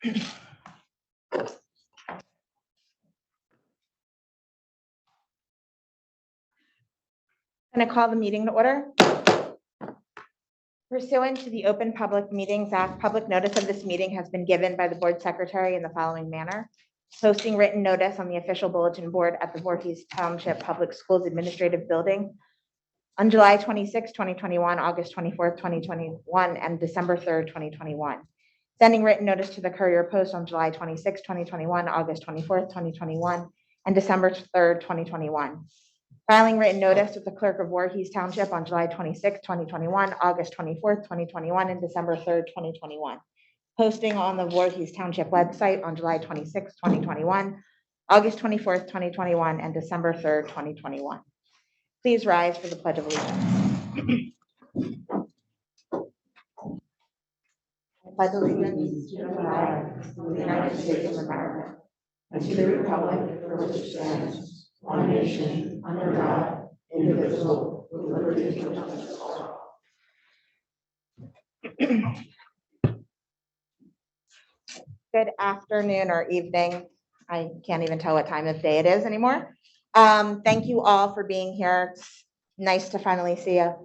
Going to call the meeting to order. Pursuant to the Open Public Meetings Act, public notice of this meeting has been given by the board secretary in the following manner. Posting written notice on the official bulletin board at the Voorhees Township Public Schools Administrative Building on July 26, 2021, August 24th, 2021, and December 3rd, 2021. Sending written notice to the Courier Post on July 26, 2021, August 24th, 2021, and December 3rd, 2021. Filing written notice with the clerk of Voorhees Township on July 26, 2021, August 24th, 2021, and December 3rd, 2021. Posting on the Voorhees Township website on July 26, 2021, August 24th, 2021, and December 3rd, 2021. Please rise for the Pledge of Allegiance. I pledge allegiance to the flag of the United States of America and to the republic for which it stands, one nation, under God, indivisible, with liberty and justice for all. Good afternoon or evening. I can't even tell what time of day it is anymore. Thank you all for being here. It's nice to finally see a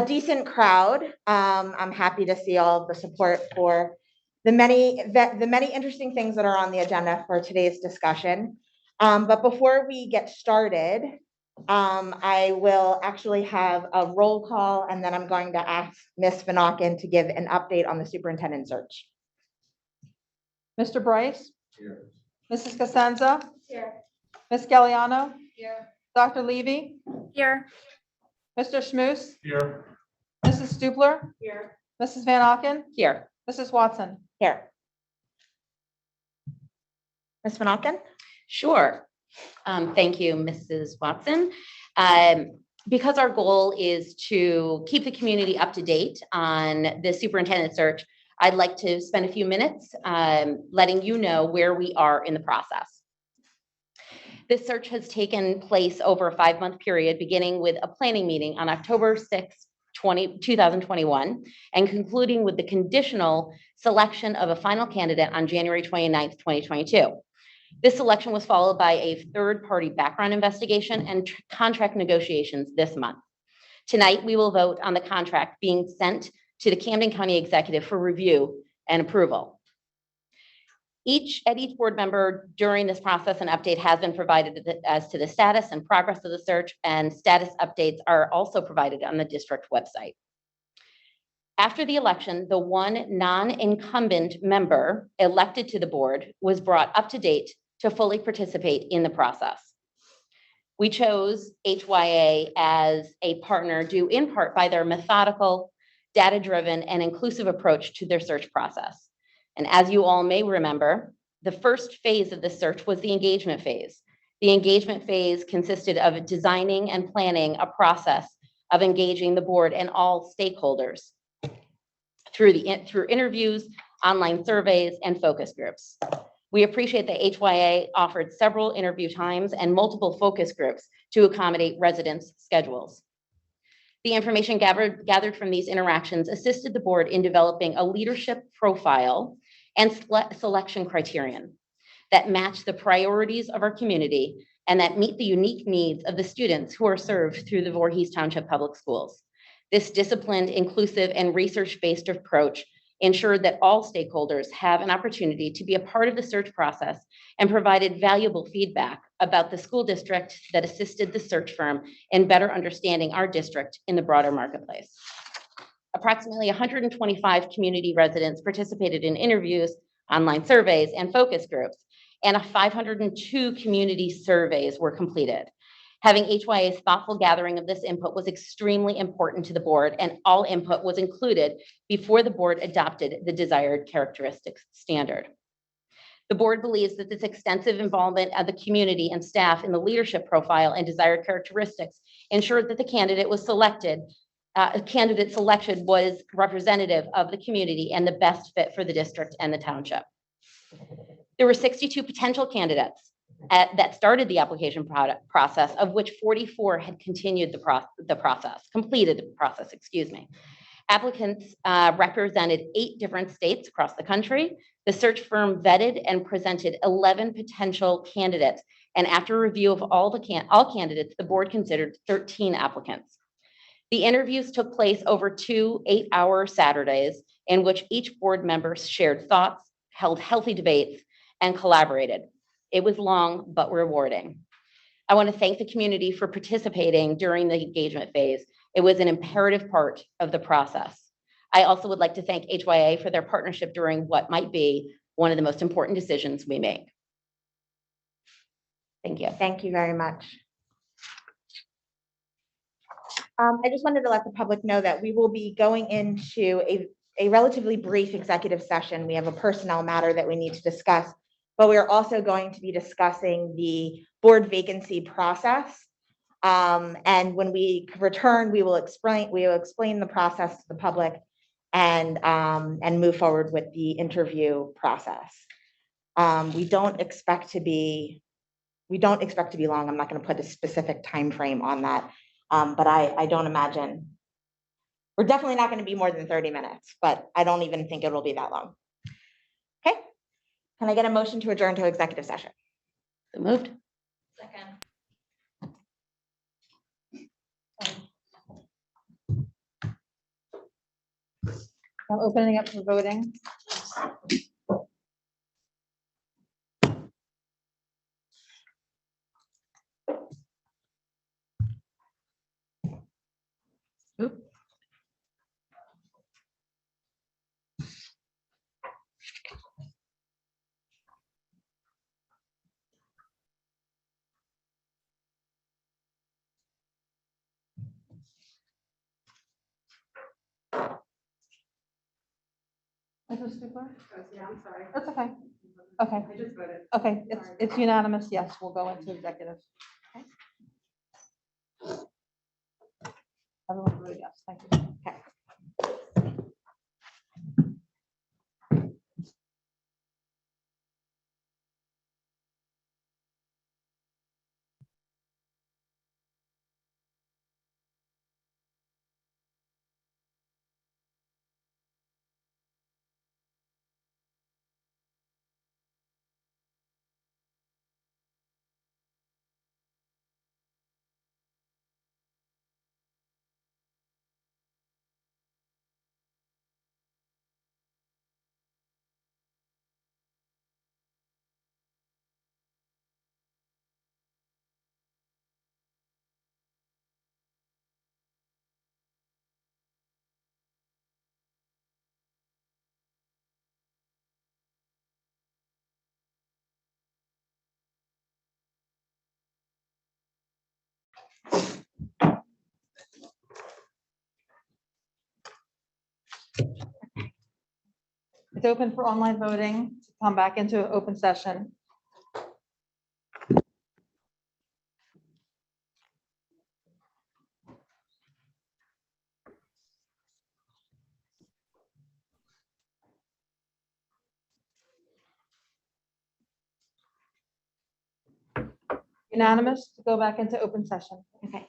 decent crowd. I'm happy to see all of the support for the many interesting things that are on the agenda for today's discussion. But before we get started, I will actually have a roll call, and then I'm going to ask Ms. Van Auken to give an update on the superintendent search. Mr. Bryce? Here. Mrs. Cosenza? Here. Ms. Galliano? Here. Dr. Levy? Here. Mr. Schmus? Here. Mrs. Stupler? Here. Mrs. Van Auken? Here. Mrs. Watson? Here. Ms. Van Auken? Sure. Thank you, Mrs. Watson. Because our goal is to keep the community up to date on the superintendent search, I'd like to spend a few minutes letting you know where we are in the process. This search has taken place over a 5-month period, beginning with a planning meeting on October 6, 2021, and concluding with the conditional selection of a final candidate on January 29th, 2022. This selection was followed by a third-party background investigation and contract negotiations this month. Tonight, we will vote on the contract being sent to the Camden County Executive for review and approval. Each board member during this process, an update has been provided as to the status and progress of the search, and status updates are also provided on the district website. After the election, the one non-incumbent member elected to the board was brought up to date to fully participate in the process. We chose HYA as a partner due in part by their methodical, data-driven, and inclusive approach to their search process. And as you all may remember, the first phase of the search was the engagement phase. The engagement phase consisted of designing and planning a process of engaging the board and all stakeholders through interviews, online surveys, and focus groups. We appreciate that HYA offered several interview times and multiple focus groups to accommodate residents' schedules. The information gathered from these interactions assisted the board in developing a leadership profile and selection criterion that match the priorities of our community and that meet the unique needs of the students who are served through the Voorhees Township Public Schools. This disciplined, inclusive, and research-based approach ensured that all stakeholders have an opportunity to be a part of the search process and provided valuable feedback about the school district that assisted the search firm in better understanding our district in the broader marketplace. Approximately 125 community residents participated in interviews, online surveys, and focus groups, and 502 community surveys were completed. Having HYA's thoughtful gathering of this input was extremely important to the board, and all input was included before the board adopted the desired characteristics standard. The board believes that this extensive involvement of the community and staff in the leadership profile and desired characteristics ensured that the candidate selection was representative of the community and the best fit for the district and the township. There were 62 potential candidates that started the application process, of which 44 had completed the process, excuse me. Applicants represented 8 different states across the country. The search firm vetted and presented 11 potential candidates. And after review of all candidates, the board considered 13 applicants. The interviews took place over 2 8-hour Saturdays in which each board member shared thoughts, held healthy debates, and collaborated. It was long but rewarding. I want to thank the community for participating during the engagement phase. It was an imperative part of the process. I also would like to thank HYA for their partnership during what might be one of the most important decisions we make. Thank you. Thank you very much. I just wanted to let the public know that we will be going into a relatively brief executive session. We have a personnel matter that we need to discuss, but we are also going to be discussing the board vacancy process. And when we return, we will explain the process to the public and move forward with the interview process. We don't expect to be long. I'm not going to put a specific time frame on that. But I don't imagine, we're definitely not going to be more than 30 minutes, but I don't even think it will be that long. Okay. Can I get a motion to adjourn to executive session? So moved. Second. I'm opening up for voting. Mrs. Stupler? Yeah, I'm sorry. That's okay. Okay, I just voted. okay, it's unanimous, yes, we'll go into executive. Everyone voted yes, thank you. Okay. It's open for online voting, to come back into open session. Unanimous to go back into open session. Okay.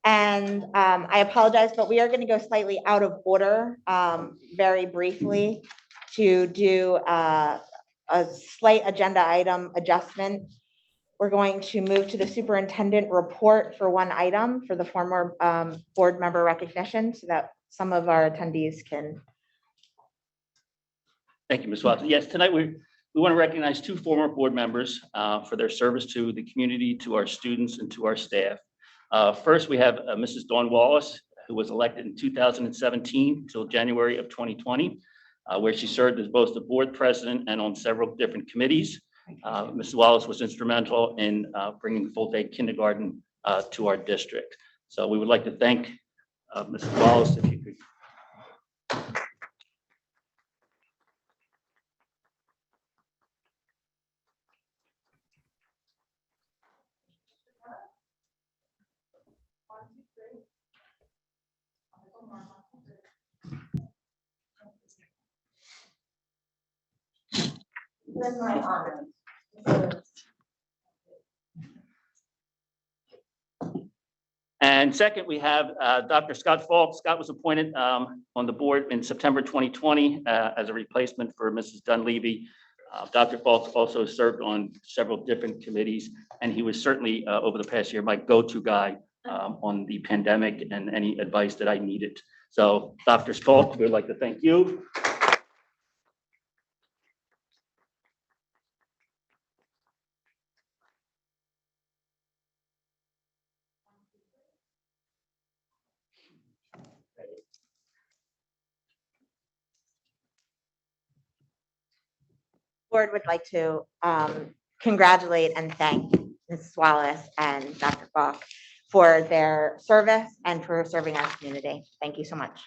And I apologize, but we are going to go slightly out of order very briefly to do a slight agenda item adjustment. We're going to move to the superintendent report for one item for the former board member recognition so that some of our attendees can. Thank you, Ms. Watson. Yes, tonight we want to recognize 2 former board members for their service to the community, to our students, and to our staff. First, we have Mrs. Dawn Wallace, who was elected in 2017 until January of 2020, where she served as both the board president and on several different committees. Mrs. Wallace was instrumental in bringing full-day kindergarten to our district. So we would like to thank Mrs. Wallace, if you could. With my honor. And second, we have Dr. Scott Faulk. Scott was appointed on the board in September 2020 as a replacement for Mrs. Dunleavy. Dr. Faulk also served on several different committees, and he was certainly over the past year my go-to guy on the pandemic and any advice that I needed. So Dr. Faulk, we'd like to thank you. Board would like to congratulate and thank Mrs. Wallace and Dr. Falk for their service and for serving our community. Thank you so much.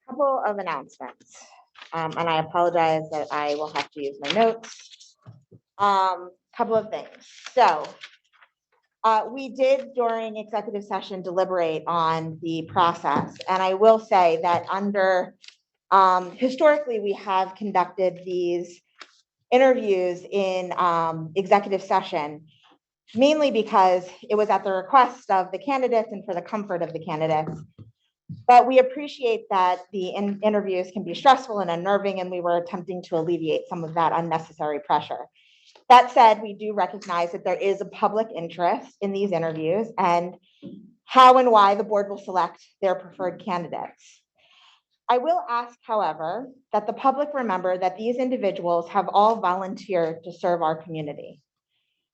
Couple of announcements, and I apologize that I will have to use my notes. Couple of things. So we did during executive session deliberate on the process, and I will say that under historically, we have conducted these interviews in executive session, mainly because it was at the request of the candidates and for the comfort of the candidates. But we appreciate that the interviews can be stressful and unnerving, and we were attempting to alleviate some of that unnecessary pressure. That said, we do recognize that there is a public interest in these interviews and how and why the board will select their preferred candidates. I will ask, however, that the public remember that these individuals have all volunteered to serve our community.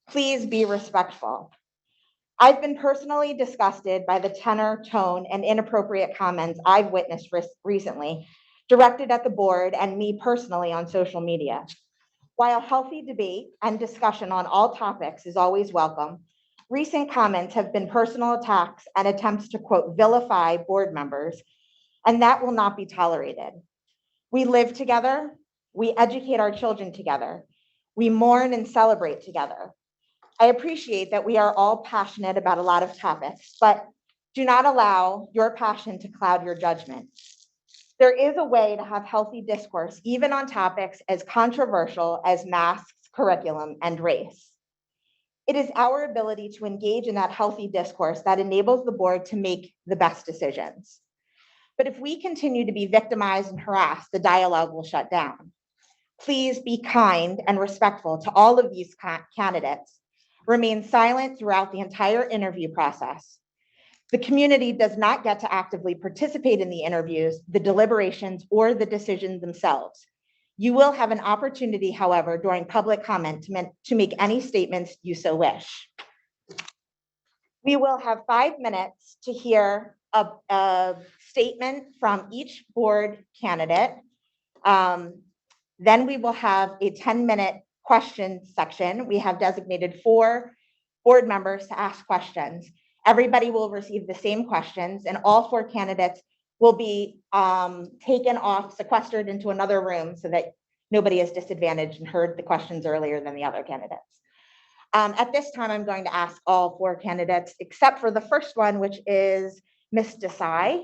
Please be respectful. I've been personally disgusted by the tenor, tone, and inappropriate comments I've witnessed recently directed at the board and me personally on social media. While healthy debate and discussion on all topics is always welcome, recent comments have been personal attacks and attempts to, quote, vilify board members, and that will not be tolerated. We live together, we educate our children together, we mourn and celebrate together. I appreciate that we are all passionate about a lot of topics, but do not allow your passion to cloud your judgment. There is a way to have healthy discourse, even on topics as controversial as masks, curriculum, and race. It is our ability to engage in that healthy discourse that enables the board to make the best decisions. But if we continue to be victimized and harassed, the dialogue will shut down. Please be kind and respectful to all of these candidates. Remain silent throughout the entire interview process. The community does not get to actively participate in the interviews, the deliberations, or the decisions themselves. You will have an opportunity, however, during public comment to make any statements you so wish. We will have 5 minutes to hear a statement from each board candidate. Then we will have a 10-minute question section. We have designated 4 board members to ask questions. Everybody will receive the same questions, and all 4 candidates will be taken off, sequestered into another room so that nobody is disadvantaged and heard the questions earlier than the other candidates. At this time, I'm going to ask all 4 candidates, except for the first one, which is Ms. Desai,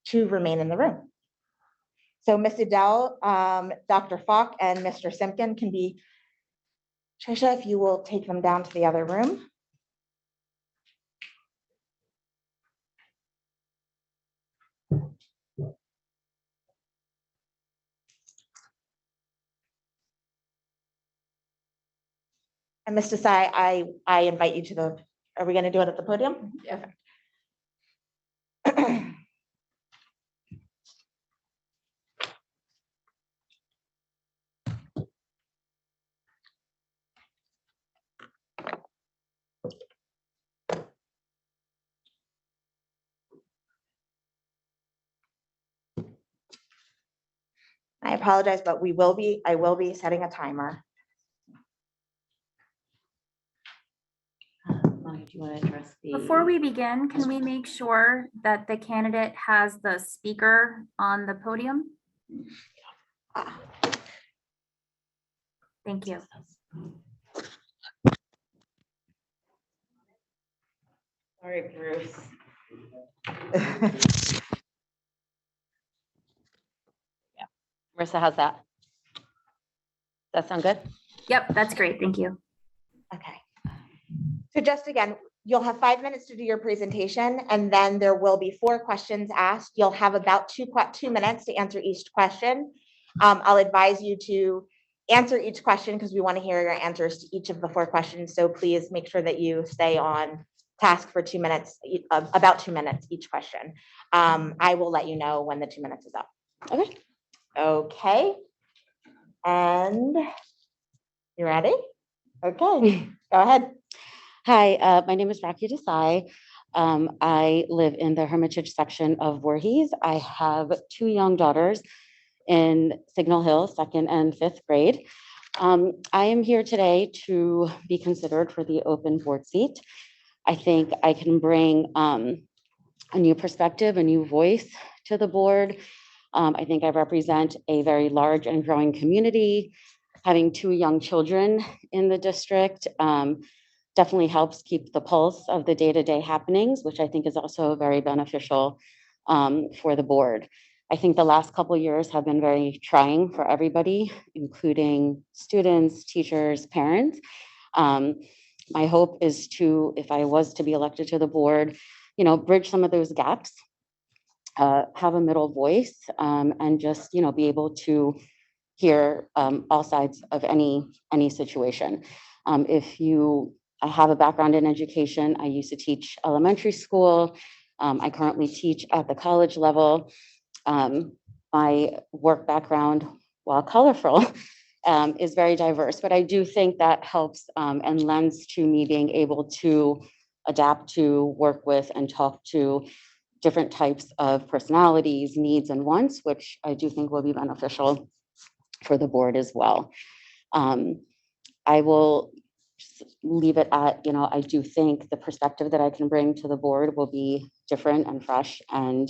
to remain in the room. So Ms. Adele, Dr. Falk, and Mr. Simpkin can be, Trisha, if you will take them down to the other room. And Ms. Desai, I invite you to the, are we going to do it at the podium? Yeah. I apologize, but I will be setting a timer. Monica, do you want to address the? Before we begin, can we make sure that the candidate has the speaker on the podium? Thank you. Sorry, Bruce. Marissa, how's that? Does that sound good? Yep, that's great. Thank you. Okay. So just again, you'll have 5 minutes to do your presentation, and then there will be 4 questions asked. You'll have about 2 minutes to answer each question. I'll advise you to answer each question because we want to hear your answers to each of the 4 questions. So please make sure that you stay on task for 2 minutes, about 2 minutes each question. I will let you know when the 2 minutes is up. Okay. Okay. And you ready? Okay, go ahead. Hi, my name is Rocky Desai. I live in the Hermitage section of Voorhees. I have 2 young daughters in Signal Hill, 2nd and 5th grade. I am here today to be considered for the open board seat. I think I can bring a new perspective, a new voice to the board. I think I represent a very large and growing community. Having 2 young children in the district definitely helps keep the pulse of the day-to-day happenings, which I think is also very beneficial for the board. I think the last couple of years have been very trying for everybody, including students, teachers, parents. My hope is to, if I was to be elected to the board, bridge some of those gaps, have a middle voice, and just, be able to hear all sides of any situation. I have a background in education. I used to teach elementary school. I currently teach at the college level. My work background, while colorful, is very diverse, but I do think that helps and lends to me being able to adapt to, work with, and talk to different types of personalities, needs, and wants, which I do think will be beneficial for the board as well. I will just leave it at, I do think the perspective that I can bring to the board will be different and fresh, and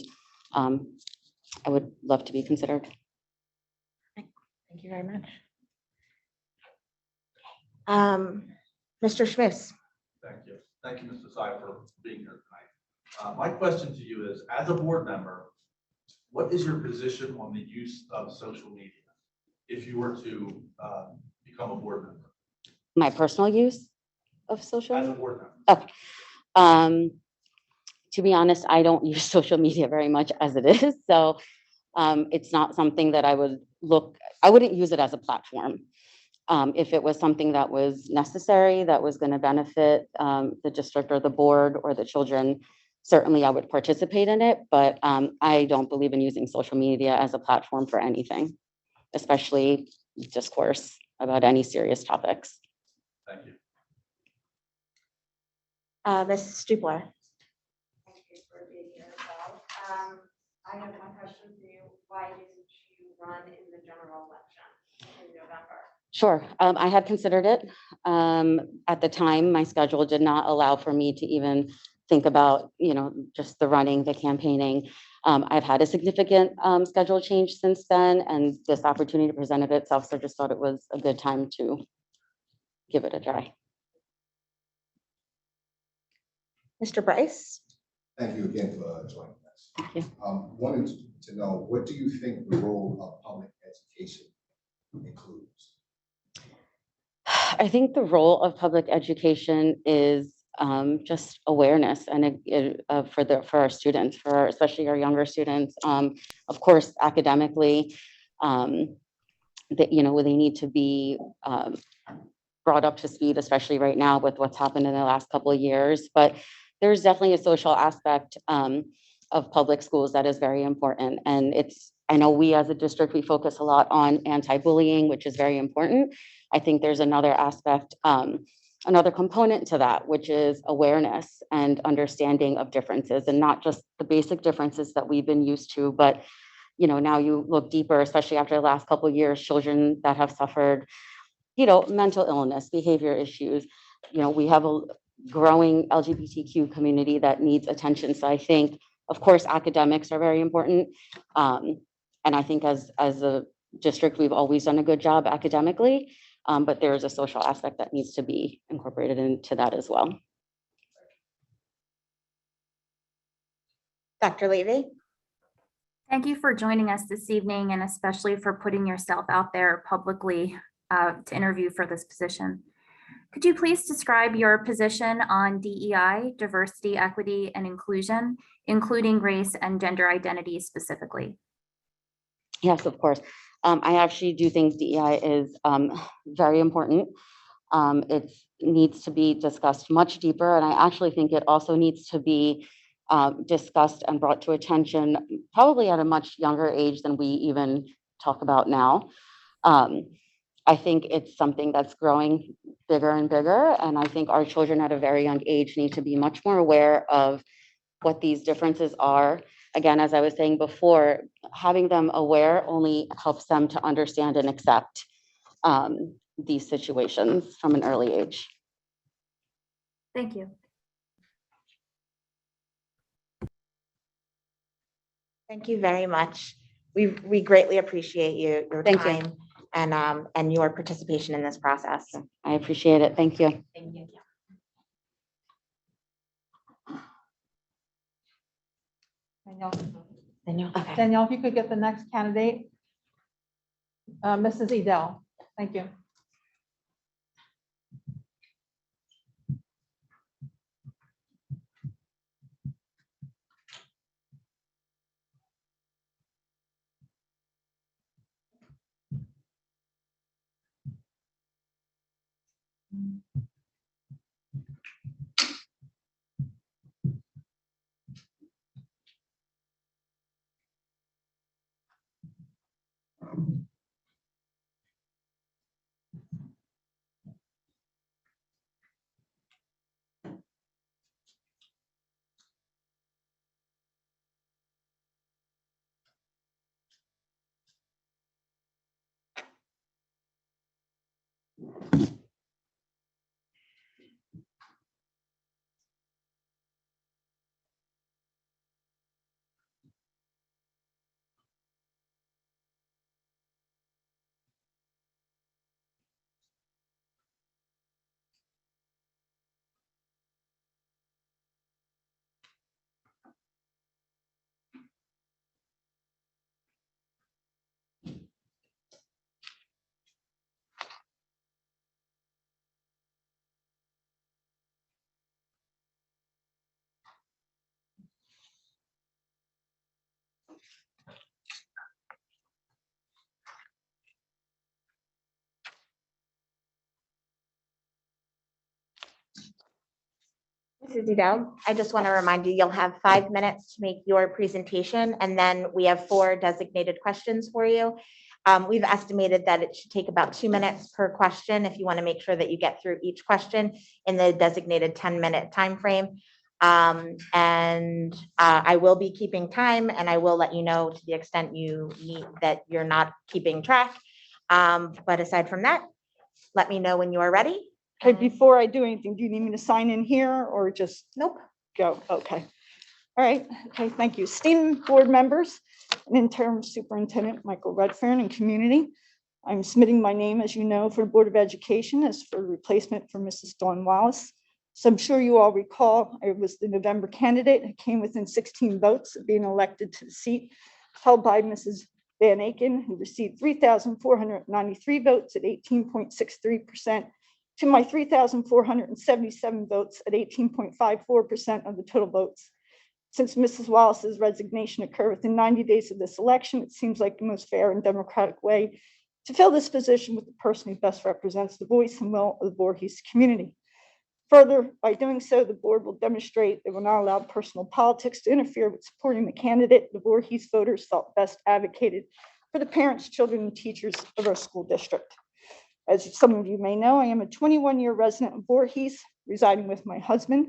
I would love to be considered. Thank you very much. Mr. Schmiss. Thank you. Thank you, Mr. Sy, for being here tonight. My question to you is, as a board member, what is your position on the use of social media if you were to become a board member? My personal use of social As a media? board member. Okay. To be honest, I don't use social media very much as it is. So it's not something that I wouldn't use it as a platform. If it was something that was necessary, that was going to benefit the district or the board or the children, certainly I would participate in it. But I don't believe in using social media as a platform for anything, especially discourse about any serious topics. Thank you. Ms. Stupler. Thank you for being here as well. I have one question for you. Why didn't you run in the general election in November? Sure. I had considered it. At the time, my schedule did not allow for me to even think about, just the running, the campaigning. I've had a significant schedule change since then, and this opportunity presented itself. So I just thought it was a good time to give it a try. Mr. Bryce. Thank you again for joining us. Thank you. Wanted to know, what do you think the role of public education includes? I think the role of public education is just awareness and for our students, especially our younger students. Of course, academically, that they need to be brought up to speed, especially right now with what's happened in the last couple of years. But there's definitely a social aspect of public schools that is very important. And I know we as a district, we focus a lot on anti-bullying, which is very important. I think there's another aspect, another component to that, which is awareness and understanding of differences, and not just the basic differences that we've been used to, but now you look deeper, especially after the last couple of years, children that have suffered, mental illness, behavior issues. We have a growing LGBTQ community that needs attention. So I think, of course, academics are very important. And I think as a district, we've always done a good job academically, but there's a social aspect that needs to be incorporated into that as well. Dr. Levy. Thank you for joining us this evening, and especially for putting yourself out there publicly to interview for this position. Could you please describe your position on DEI, diversity, equity, and inclusion, including race and gender identity specifically? Yes, of course. I actually do think DEI is very important. It needs to be discussed much deeper, and I actually think it also needs to be discussed and brought to attention probably at a much younger age than we even talk about now. I think it's something that's growing bigger and bigger, and I think our children at a very young age need to be much more aware of what these differences are. Again, as I was saying before, having them aware only helps them to understand and accept these situations from an early age. Thank you. Thank you very much. We greatly appreciate your Thank you. time and your participation in this process. I appreciate it. Thank you. Thank you. Danielle, if you could get the next candidate. Mrs. Edel, thank you. Mrs. Edel, I just want to remind you, you'll have 5 minutes to make your presentation, and then we have 4 designated questions for you. We've estimated that it should take about 2 minutes per question if you want to make sure that you get through each question in the designated 10-minute time frame. I will be keeping time, and I will let you know to the extent you need that you're not keeping track. But aside from that, let me know when you are ready. Okay, before I do anything, do you need me to sign in here or just Nope. go? Okay. All right. Okay, thank you. Esteemed board members and interim superintendent Michael Redfern and community. I'm submitting my name, as you know, for the Board of Education as for replacement for Mrs. Dawn Wallace. So I'm sure you all recall I was the November candidate. I came within 16 votes of being elected to the seat held by Mrs. Van Aken, who received 3,493 votes at 18.63%. to my 3,477 votes at 18.54% of the total votes. Since Mrs. Wallace's resignation occurred within 90 days of this election, it seems like the most fair and democratic way to fill this position with the person who best represents the voice and will of the Voorhees community. Further, by doing so, the board will demonstrate it will not allow personal politics to interfere with supporting the candidate the Voorhees voters felt best advocated for the parents, children, and teachers of our school district. As some of you may know, I am a 21-year resident of Voorhees, residing with my husband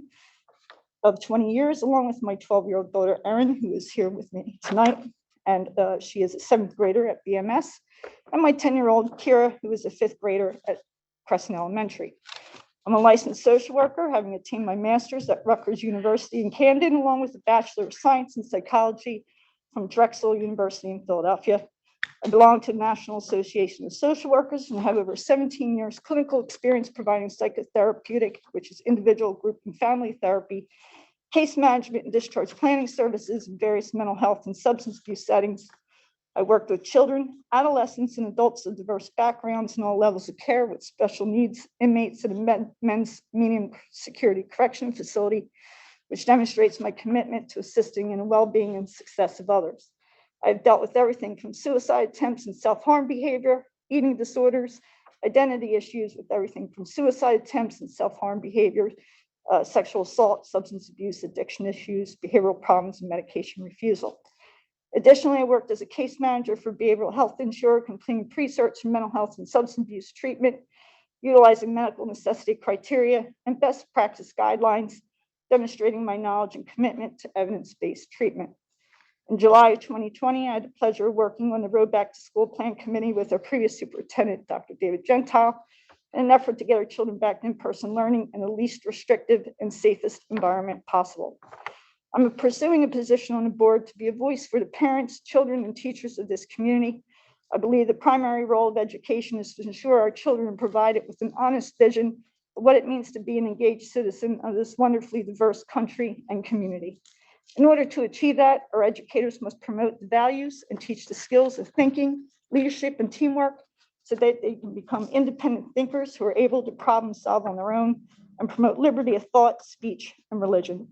of 20 years, along with my 12-year-old daughter, Erin, who is here with me tonight. And she is a 7th grader at BMS, and my 10-year-old Kira, who is a 5th grader at Crescent Elementary. I'm a licensed social worker, having attained my master's at Rutgers University in Camden, along with a Bachelor of Science in Psychology from Drexel University in Philadelphia. I belong to the National Association of Social Workers and have over 17 years clinical experience providing psychotherapeutic, which is individual, group, and family therapy, case management and discharge planning services in various mental health and substance abuse settings. I worked with children, adolescents, and adults of diverse backgrounds and all levels of care with special needs inmates at a men's medium security correction facility, which demonstrates my commitment to assisting in the well-being and success of others. I've dealt with everything from suicide attempts and self-harm behavior, eating disorders, identity issues, with everything from suicide attempts and self-harm behavior, sexual assault, substance abuse, addiction issues, behavioral problems, and medication refusal. Additionally, I worked as a case manager for behavioral health insurer, completing pre-search in mental health and substance abuse treatment, utilizing medical necessity criteria and best practice guidelines, demonstrating my knowledge and commitment to evidence-based treatment. In July of 2020, I had the pleasure of working on the Road Back to School Plan Committee with our previous superintendent, Dr. David Gentile, in an effort to get our children back to in-person learning in the least restrictive and safest environment possible. I'm pursuing a position on the board to be a voice for the parents, children, and teachers of this community. I believe the primary role of education is to ensure our children are provided with an honest vision of what it means to be an engaged citizen of this wonderfully diverse country and community. In order to achieve that, our educators must promote the values and teach the skills of thinking, leadership, and teamwork so that they can become independent thinkers who are able to problem solve on their own and promote liberty of thought, speech, and religion.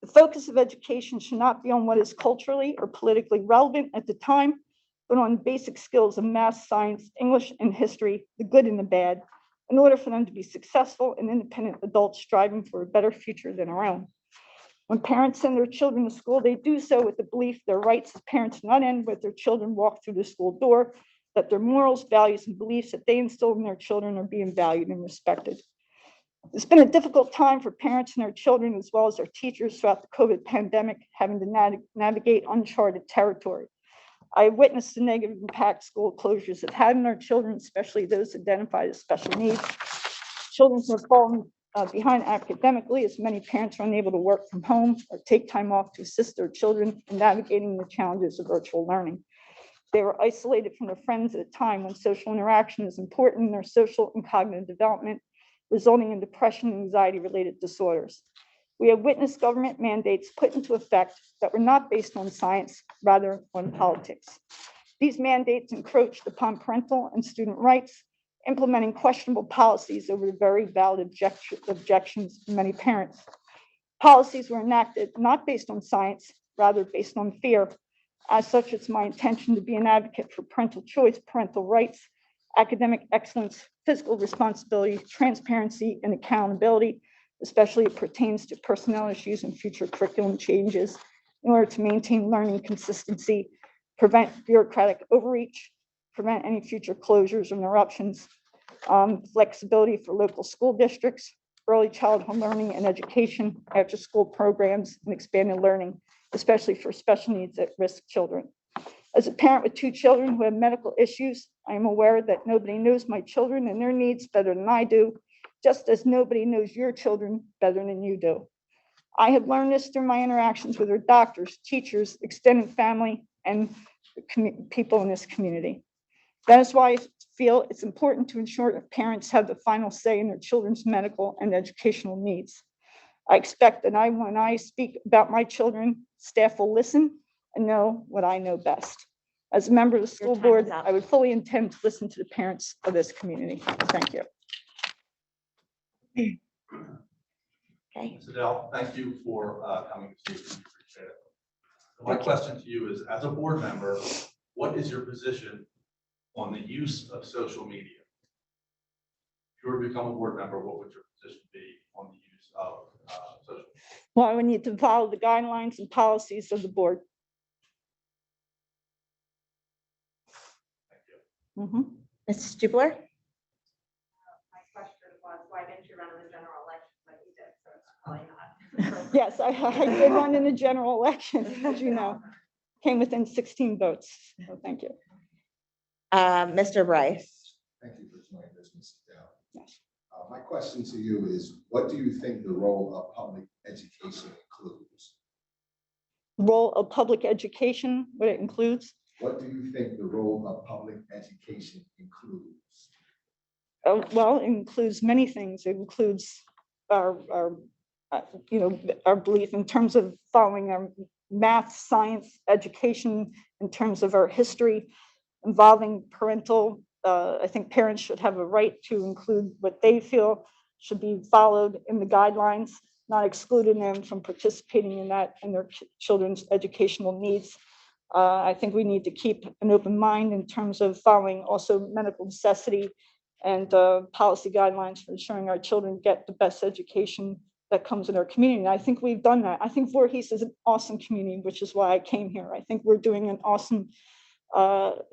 The focus of education should not be on what is culturally or politically relevant at the time, but on basic skills of math, science, English, and history, the good and the bad, in order for them to be successful and independent adults striving for a better future than our own. When parents send their children to school, they do so with the belief their rights as parents do not end with their children walk through the school door, that their morals, values, and beliefs that they instill in their children are being valued and respected. It's been a difficult time for parents and their children, as well as their teachers throughout the COVID pandemic, having to navigate uncharted territory. I witnessed the negative impact school closures have had on our children, especially those identified as special needs. Children who have fallen behind academically, as many parents are unable to work from home or take time off to assist their children in navigating the challenges of virtual learning. They were isolated from their friends at a time when social interaction is important in their social and cognitive development, resulting in depression and anxiety-related disorders. We have witnessed government mandates put into effect that were not based on science, rather on politics. These mandates encroached upon parental and student rights, implementing questionable policies over the very valid objections of many parents. Policies were enacted not based on science, rather based on fear. As such, it's my intention to be an advocate for parental choice, parental rights, academic excellence, fiscal responsibility, transparency, and accountability, especially as it pertains to personnel issues and future curriculum changes, in order to maintain learning consistency, prevent bureaucratic overreach, prevent any future closures or interruptions, flexibility for local school districts, early childhood learning and education, after-school programs, and expanded learning, especially for special needs at-risk children. As a parent with 2 children who have medical issues, I am aware that nobody knows my children and their needs better than I do, just as nobody knows your children better than you do. I have learned this through my interactions with our doctors, teachers, extended family, and people in this community. That is why I feel it's important to ensure that parents have the final say in their children's medical and educational needs. I expect that when I speak about my children, staff will listen and know what I know best. As a member of the school board, I would fully intend to listen to the parents of this community. Thank you. Okay. Ms. Adele, thank you for coming to speak. We appreciate it. So my question to you is, as a board member, what is your position on the use of social media? If you were to become a board member, what would your position be on the use of social media? Well, we need to follow the guidelines and policies of the board. Thank you. Mrs. Jubler? My question was, why didn't you run in the general election like you did? So it's probably not. Yes, I did run in the general election, as you know, came within 16 votes. So thank you. Mr. Bryce? Thank you for joining us, Ms. Adele. Yes. My question to you is, what do you think the role of public education includes? Role of public education, what it includes. What do you think the role of public education includes? Well, it includes many things. It includes our our belief in terms of following our math, science, education, in terms of our history involving parental. I think parents should have a right to include what they feel should be followed in the guidelines, not excluding them from participating in that and their children's educational needs. I think we need to keep an open mind in terms of following also medical necessity and policy guidelines for ensuring our children get the best education that comes in our community. And I think we've done that. I think Voorhees is an awesome community, which is why I came here. I think we're doing an awesome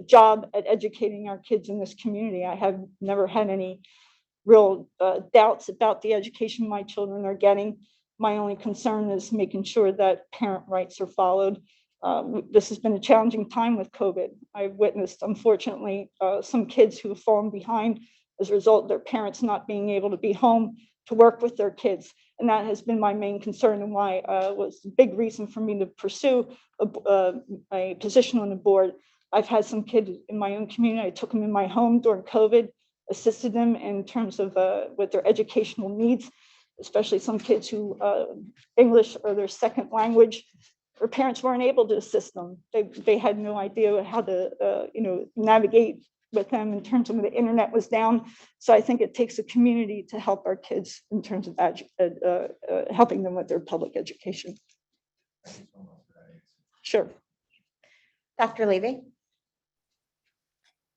job at educating our kids in this community. I have never had any real doubts about the education my children are getting. My only concern is making sure that parent rights are followed. This has been a challenging time with COVID. I've witnessed, unfortunately, some kids who have fallen behind as a result of their parents not being able to be home to work with their kids. And that has been my main concern and why was a big reason for me to pursue a position on the board. I've had some kids in my own community. I took them in my home during COVID, assisted them in terms of with their educational needs, especially some kids who English or their second language, their parents weren't able to assist them. They had no idea how to navigate with them in terms of when the internet was down. So I think it takes a community to help our kids in terms of helping them with their public education. Thank you so much for that answer. Sure. Dr. Levy?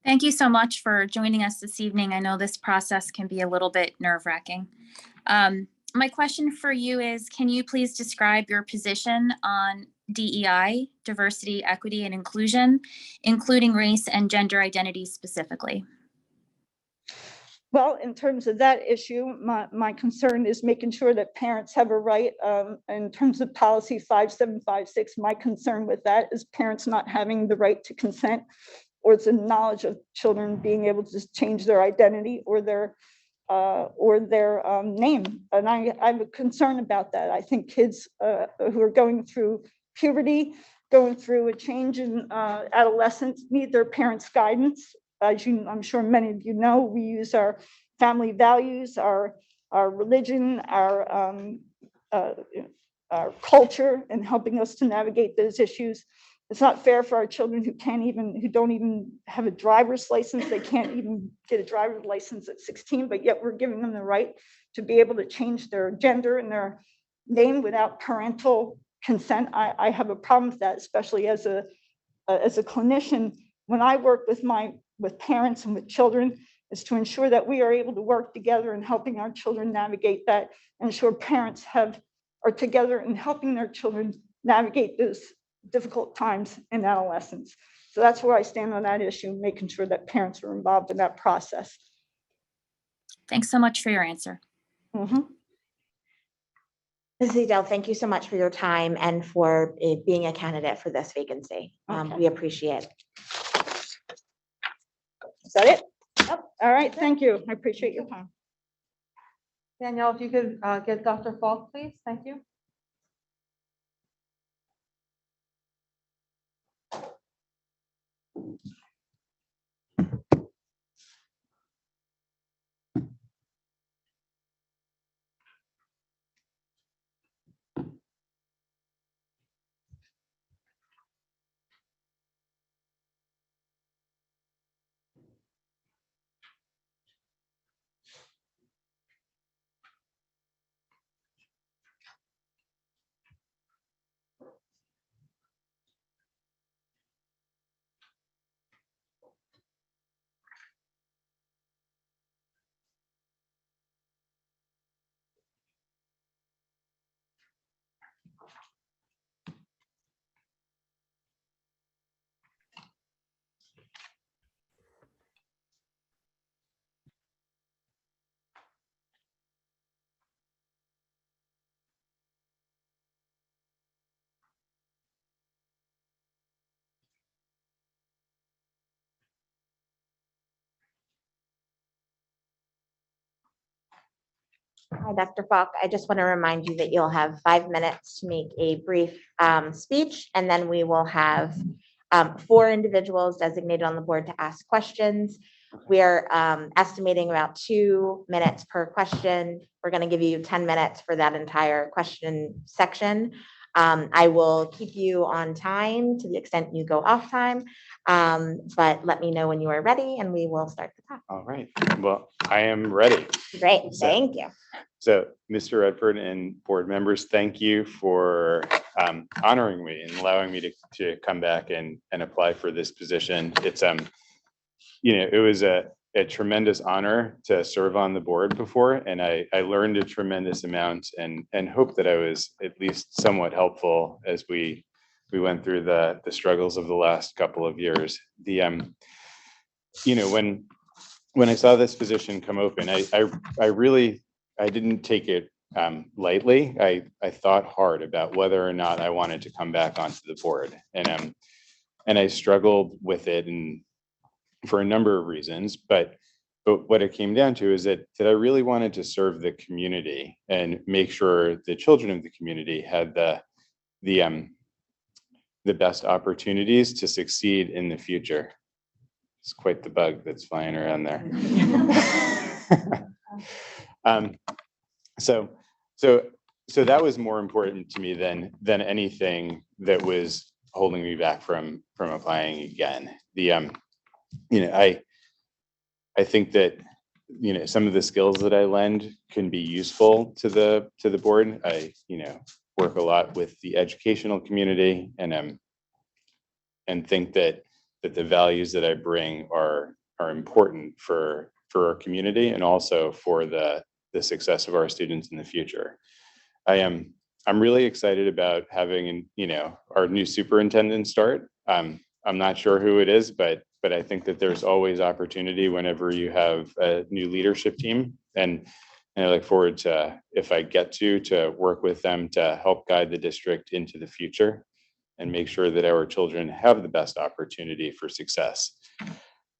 Thank you so much for joining us this evening. I know this process can be a little bit nerve-wracking. My question for you is, can you please describe your position on DEI, diversity, equity, and inclusion, including race and gender identity specifically? Well, in terms of that issue, my concern is making sure that parents have a right. In terms of policy 5756, my concern with that is parents not having the right to consent or the knowledge of children being able to just change their identity or their name. And I have a concern about that. I think kids who are going through puberty, going through a change in adolescence, need their parents' guidance. As I'm sure many of you know, we use our family values, our religion, our culture in helping us to navigate those issues. It's not fair for our children who don't even have a driver's license. They can't even get a driver's license at 16, but yet we're giving them the right to be able to change their gender and their name without parental consent. I have a problem with that, especially as a clinician. When I work with parents and with children, is to ensure that we are able to work together in helping our children navigate that, and ensure parents are together in helping their children navigate those difficult times in adolescence. So that's where I stand on that issue, making sure that parents are involved in that process. Thanks so much for your answer. Mm-hmm. Mrs. Edel, thank you so much for your time and for being a candidate for this vacancy. Okay. We appreciate it. Is that it? Yep. All right, thank you. I appreciate your time. Danielle, if you could get Dr. Faulk, please. Thank you. Hi, Dr. Falk. I just want to remind you that you'll have 5 minutes to make a brief speech, and then we will have 4 individuals designated on the board to ask questions. We are estimating about 2 minutes per question. We're going to give you 10 minutes for that entire question section. I will keep you on time to the extent you go off time, but let me know when you are ready and we will start the clock. All right, well, I am ready. Great, So- thank you. So, Mr. Redford and board members, thank you for honoring me and allowing me to come back and apply for this position. It's, it was a tremendous honor to serve on the board before, and I learned a tremendous amount and hope that I was at least somewhat helpful as we went through the struggles of the last couple of years. When I saw this position come open, I didn't take it lightly. I thought hard about whether or not I wanted to come back onto the board, and I struggled with it and for a number of reasons. But what it came down to is that I really wanted to serve the community and make sure the children of the community had the best opportunities to succeed in the future. It's quite the bug that's flying around there. So that was more important to me than anything that was holding me back from applying again. I think that some of the skills that I lend can be useful to the board. I work a lot with the educational community and think that the values that I bring are important for our community and also for the success of our students in the future. I'm really excited about having our new superintendent start. I'm not sure who it is, but I think that there's always opportunity whenever you have a new leadership team, and I look forward to, if I get to work with them to help guide the district into the future and make sure that our children have the best opportunity for success.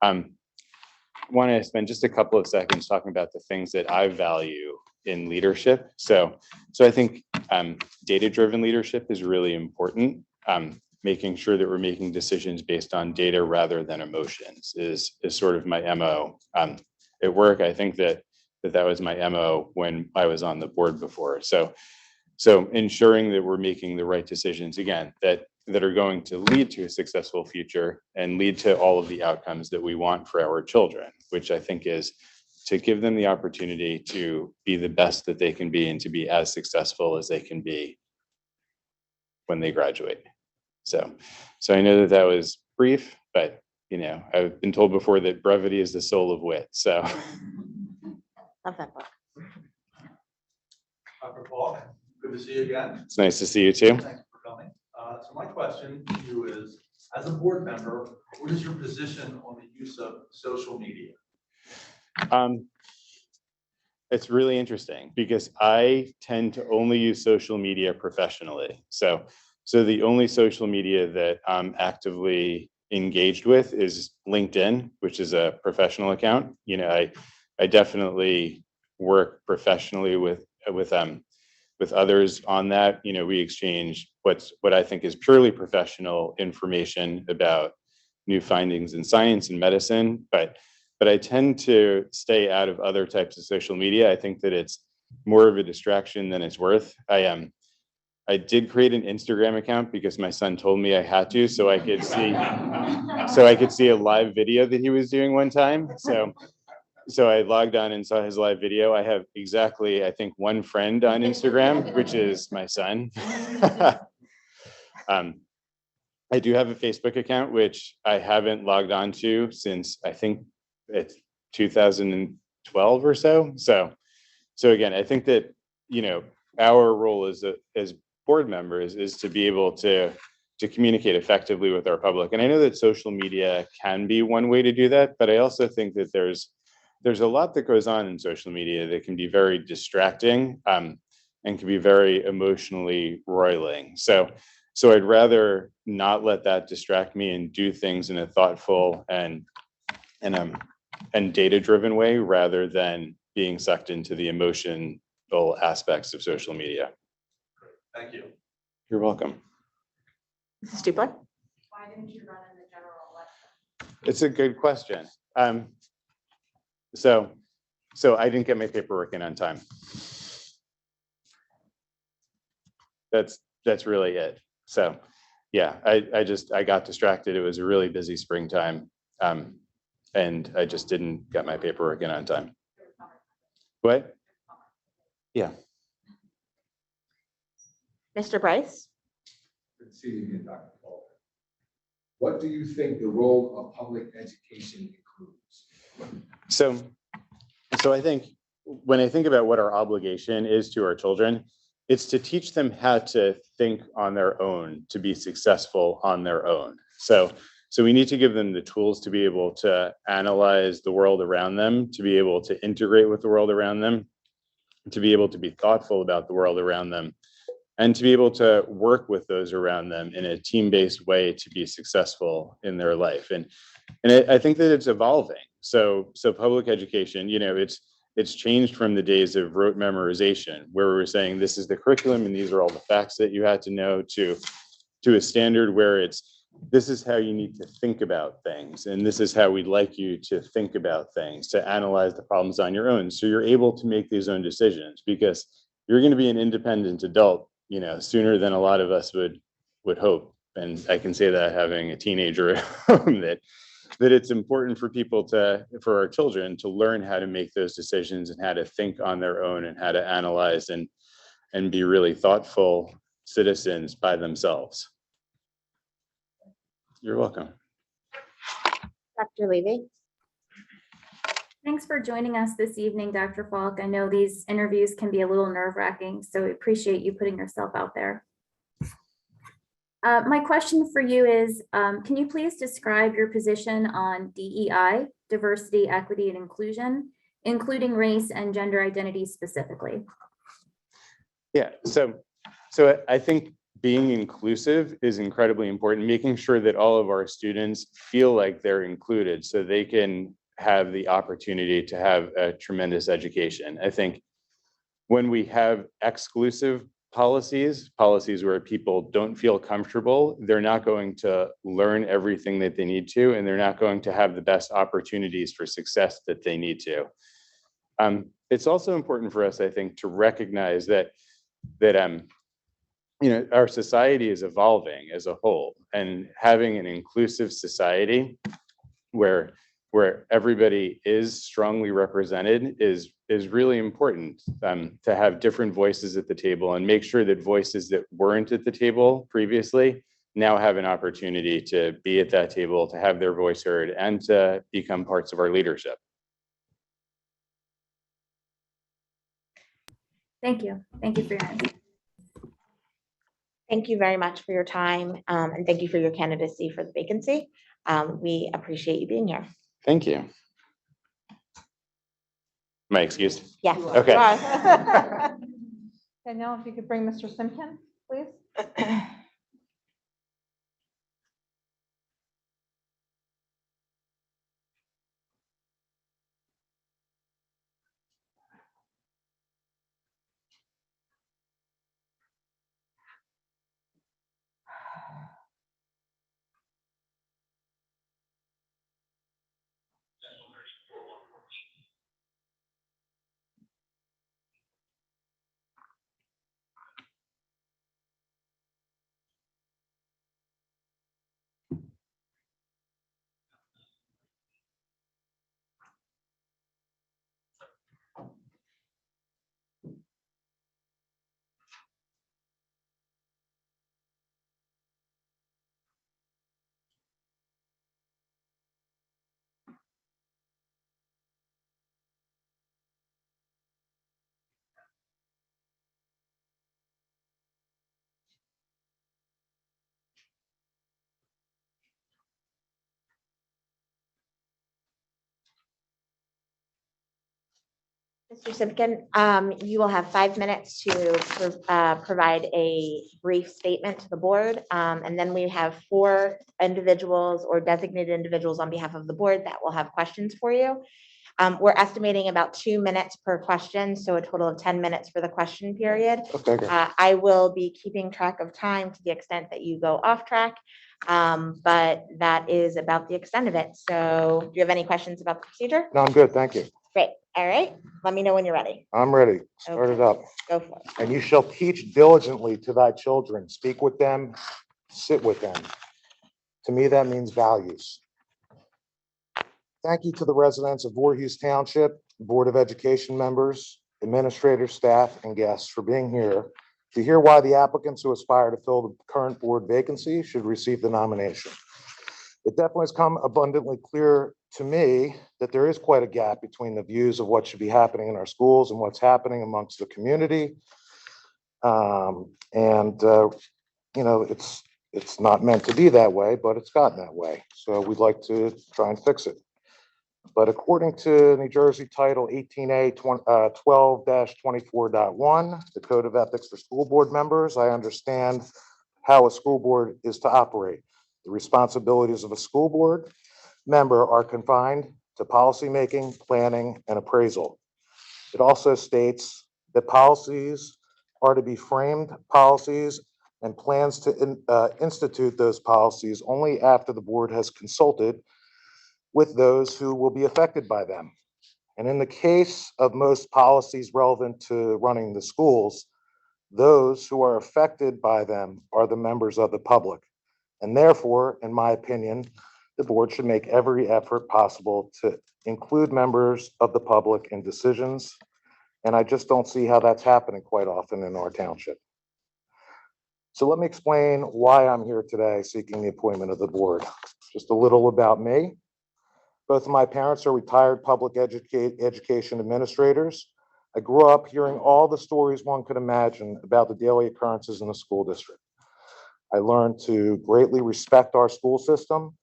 Want to spend just a couple of seconds talking about the things that I value in leadership. So I think data-driven leadership is really important. Making sure that we're making decisions based on data rather than emotions is sort of my MO. At work, I think that was my MO when I was on the board before. So ensuring that we're making the right decisions, again, that are going to lead to a successful future and lead to all of the outcomes that we want for our children, which I think is to give them the opportunity to be the best that they can be and to be as successful as they can be when they graduate. So I know that was brief, but I've been told before that brevity is the soul of wit. So Love that book. Dr. Faulk, good to see you again. it's nice to see you too. Thanks for coming. So my question to you is, as a board member, what is your position on the use of social media? It's really interesting because I tend to only use social media professionally. So the only social media that I'm actively engaged with is LinkedIn, which is a professional account. I definitely work professionally with others on that. We exchange what I think is purely professional information about new findings in science and medicine, but I tend to stay out of other types of social media. I think that it's more of a distraction than it's worth. I did create an Instagram account because my son told me I had to, so I could see a live video that he was doing one time. So I logged on and saw his live video. I have exactly, I think, one friend on Instagram, which is my son. I do have a Facebook account, which I haven't logged on to since I think it's 2012 or so. So again, I think that, our role as board members is to be able to communicate effectively with our public. And I know that social media can be one way to do that, but I also think that there's a lot that goes on in social media that can be very distracting and can be very emotionally roiling. So I'd rather not let that distract me and do things in a thoughtful and data-driven way rather than being sucked into the emotional aspects of social media. Thank you. You're welcome. Mrs. Stupler? Why didn't you run in the general election? It's a good question. so I didn't get my paperwork in on time. That's really it. So, yeah, I got distracted. It was a really busy springtime. And I just didn't get my paperwork in on time. What? Yeah. Mr. Bryce? Good to see you again, Dr. Faulk. What do you think the role of public education includes? So I think when I think about what our obligation is to our children, it's to teach them how to think on their own, to be successful on their own. So we need to give them the tools to be able to analyze the world around them, to be able to integrate with the world around them, to be able to be thoughtful about the world around them, and to be able to work with those around them in a team-based way to be successful in their life. And I think that it's evolving. So public education, it's changed from the days of rote memorization, where we were saying this is the curriculum and these are all the facts that you had to know, to a standard where this is how you need to think about things, and this is how we'd like you to think about things, to analyze the problems on your own, so you're able to make these own decisions, because you're going to be an independent adult, sooner than a lot of us would hope. And I can say that having a teenager at home, that it's important for for our children to learn how to make those decisions and how to think on their own and how to analyze and be really thoughtful citizens by themselves. You're welcome. Dr. Levy? Thanks for joining us this evening, Dr. Faulk. I know these interviews can be a little nerve-wracking, so we appreciate you putting yourself out there. My question for you is, can you please describe your position on DEI, diversity, equity, and inclusion, including race and gender identity specifically? Yeah, so I think being inclusive is incredibly important, making sure that all of our students feel like they're included so they can have the opportunity to have a tremendous education. I think when we have exclusive policies where people don't feel comfortable, they're not going to learn everything that they need to, and they're not going to have the best opportunities for success that they need to. It's also important for us, I think, to recognize that our society is evolving as a whole, and having an inclusive society where everybody is strongly represented is really important, to have different voices at the table and make sure that voices that weren't at the table previously now have an opportunity to be at that table, to have their voice heard, and to become parts of our leadership. Thank you. Thank you for your answer. Thank you very much for your time, and thank you for your candidacy for the vacancy. We appreciate you being here. Thank you. Am I excused? Yes. Okay. Danielle, if you could bring Mr. Simpkin, please. Mr. Simpkin, you will have 5 minutes to provide a brief statement to the board. And then we have 4 individuals or designated individuals on behalf of the board that will have questions for you. We're estimating about 2 minutes per question, so a total of 10 minutes for the question period. Okay, great. I will be keeping track of time to the extent that you go off track, but that is about the extent of it. So do you have any questions about the procedure? No, I'm good, thank you. Great. All right. Let me know when you're ready. I'm ready. Start it Okay. up. Go for it. And you shall teach diligently to thy children, speak with them, sit with them. To me, that means values. Thank you to the residents of Voorhees Township, Board of Education members, administrators, staff, and guests for being here to hear why the applicants who aspire to fill the current board vacancy should receive the nomination. It definitely has come abundantly clear to me that there is quite a gap between the views of what should be happening in our schools and what's happening amongst the community. You know, it's not meant to be that way, but it's gotten that way. So we'd like to try and fix it. But according to New Jersey Title 18A 12-24.1, the Code of Ethics for School Board Members, I understand how a school board is to operate. The responsibilities of a school board member are confined to policymaking, planning, and appraisal. It also states that policies are to be framed policies and plans to institute those policies only after the board has consulted with those who will be affected by them. And in the case of most policies relevant to running the schools, those who are affected by them are the members of the public. And therefore, in my opinion, the board should make every effort possible to include members of the public in decisions. And I just don't see how that's happening quite often in our township. So let me explain why I'm here today seeking the appointment of the board. Just a little about me. Both of my parents are retired public education administrators. I grew up hearing all the stories one could imagine about the daily occurrences in the school district. I learned to greatly respect our school system.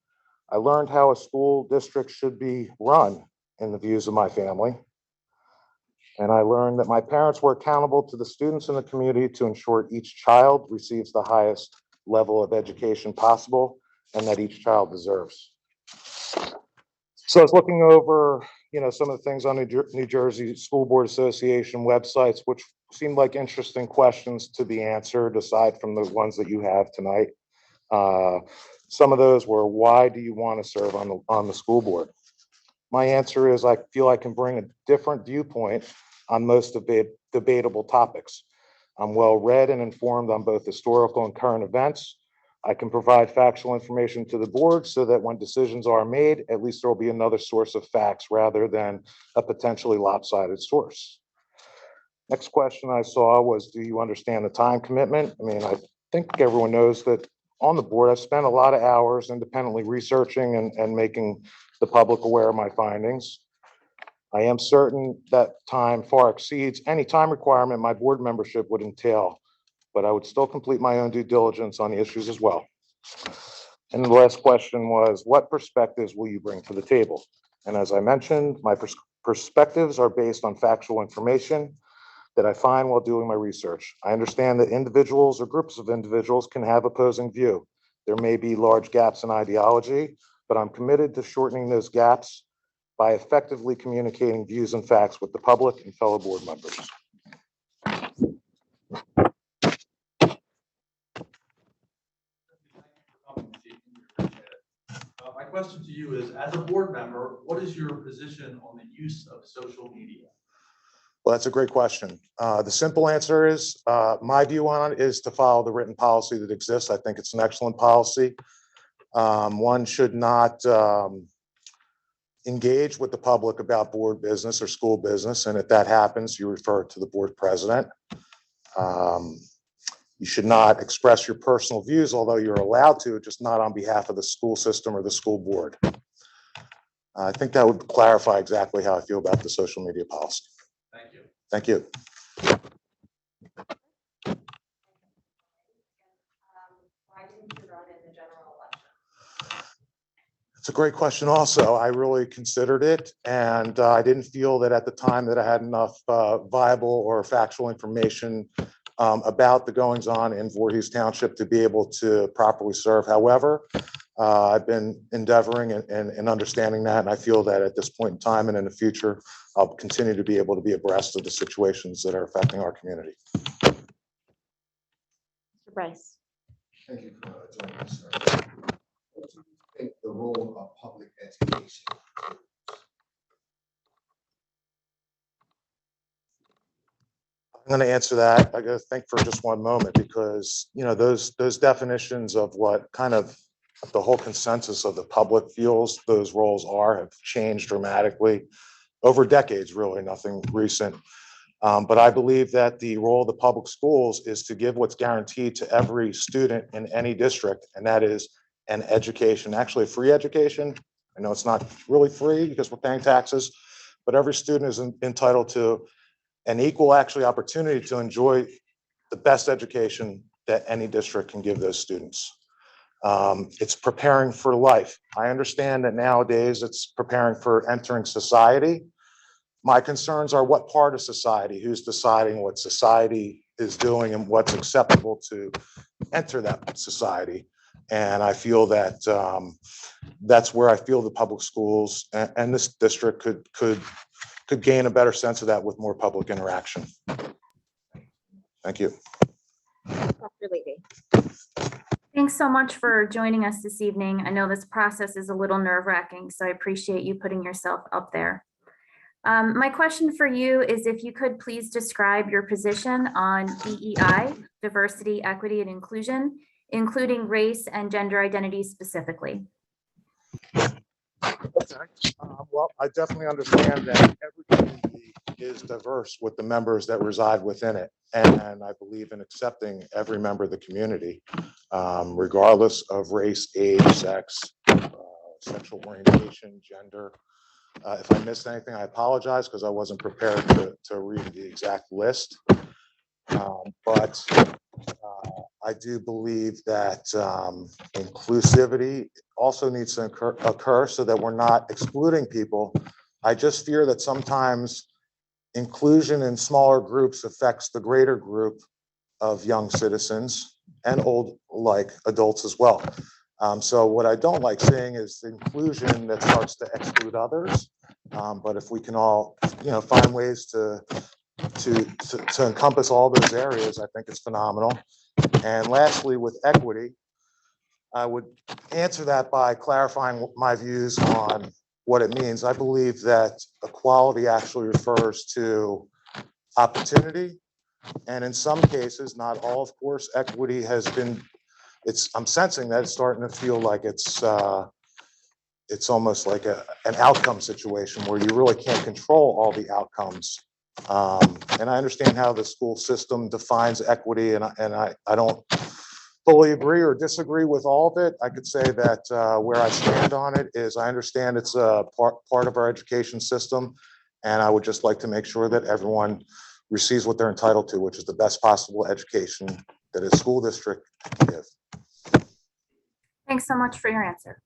I learned how a school district should be run in the views of my family. And I learned that my parents were accountable to the students in the community to ensure each child receives the highest level of education possible and that each child deserves. So I was looking over, some of the things on the New Jersey School Board Association websites, which seemed like interesting questions to be answered aside from the ones that you have tonight. Some of those were, why do you want to serve on the school board? My answer is I feel I can bring a different viewpoint on most debatable topics. I'm well read and informed on both historical and current events. I can provide factual information to the board so that when decisions are made, at least there will be another source of facts rather than a potentially lopsided source. Next question I saw was, do you understand the time commitment? I mean, I think everyone knows that on the board, I've spent a lot of hours independently researching and making the public aware of my findings. I am certain that time far exceeds any time requirement my board membership would entail, but I would still complete my own due diligence on the issues as well. And the last question was, what perspectives will you bring to the table? And as I mentioned, my perspectives are based on factual information that I find while doing my research. I understand that individuals or groups of individuals can have opposing view. There may be large gaps in ideology, but I'm committed to shortening those gaps by effectively communicating views and facts with the public and fellow board members. My question to you is, as a board member, what is your position on the use of social media? Well, that's a great question. The simple answer is, my view on it is to follow the written policy that exists. I think it's an excellent policy. One should not engage with the public about board business or school business. And if that happens, you refer to the board president. You should not express your personal views, although you're allowed to, just not on behalf of the school system or the school board. I think that would clarify exactly how I feel about the social media policy. Thank you. Thank you. Why didn't you run in the general election? It's a great question also. I really considered it, and I didn't feel that at the time that I had enough viable or factual information about the goings on in Voorhees Township to be able to properly serve. However, I've been endeavoring and understanding that, and I feel that at this point in time and in the future, I'll continue to be able to be abreast of the situations that are affecting our community. Mr. Bryce. Thank you for joining us, sir. What do you think the role of public education? I'm going to answer that. I got to think for just one moment because, those definitions of what kind of the whole consensus of the public feels those roles have changed dramatically over decades, really, nothing recent. But I believe that the role of the public schools is to give what's guaranteed to every student in any district, and that is an education, actually a free education. I know it's not really free because we're paying taxes, but every student is entitled to an equal actually opportunity to enjoy the best education that any district can give those students. It's preparing for life. I understand that nowadays it's preparing for entering society. My concerns are what part of society, who's deciding what society is doing and what's acceptable to enter that society. And I feel that that's where I feel the public schools and this district could gain a better sense of that with more public interaction. Thank you. Dr. Levy. Thanks so much for joining us this evening. I know this process is a little nerve-wracking, so I appreciate you putting yourself up there. My question for you is if you could please describe your position on DEI, diversity, equity, and inclusion, including race and gender identity specifically. Well, I definitely understand that every community is diverse with the members that reside within it. And I believe in accepting every member of the community, regardless of race, age, sex, sexual orientation, gender. If I missed anything, I apologize because I wasn't prepared to read the exact list. But I do believe that inclusivity also needs to occur so that we're not excluding people. I just fear that sometimes inclusion in smaller groups affects the greater group of young citizens and old like adults as well. So what I don't like seeing is inclusion that starts to exclude others. But if we can all, find ways to encompass all those areas, I think it's phenomenal. And lastly, with equity, I would answer that by clarifying my views on what it means. I believe that equality actually refers to opportunity. And in some cases, not all, of course, equity has been, I'm sensing that it's starting to feel like it's almost like an outcome situation where you really can't control all the outcomes. And I understand how the school system defines equity, and I don't fully agree or disagree with all of it. I could say that where I stand on it is I understand it's a part of our education system, and I would just like to make sure that everyone receives what they're entitled to, which is the best possible education that a school district can give. Thanks so much for your answer.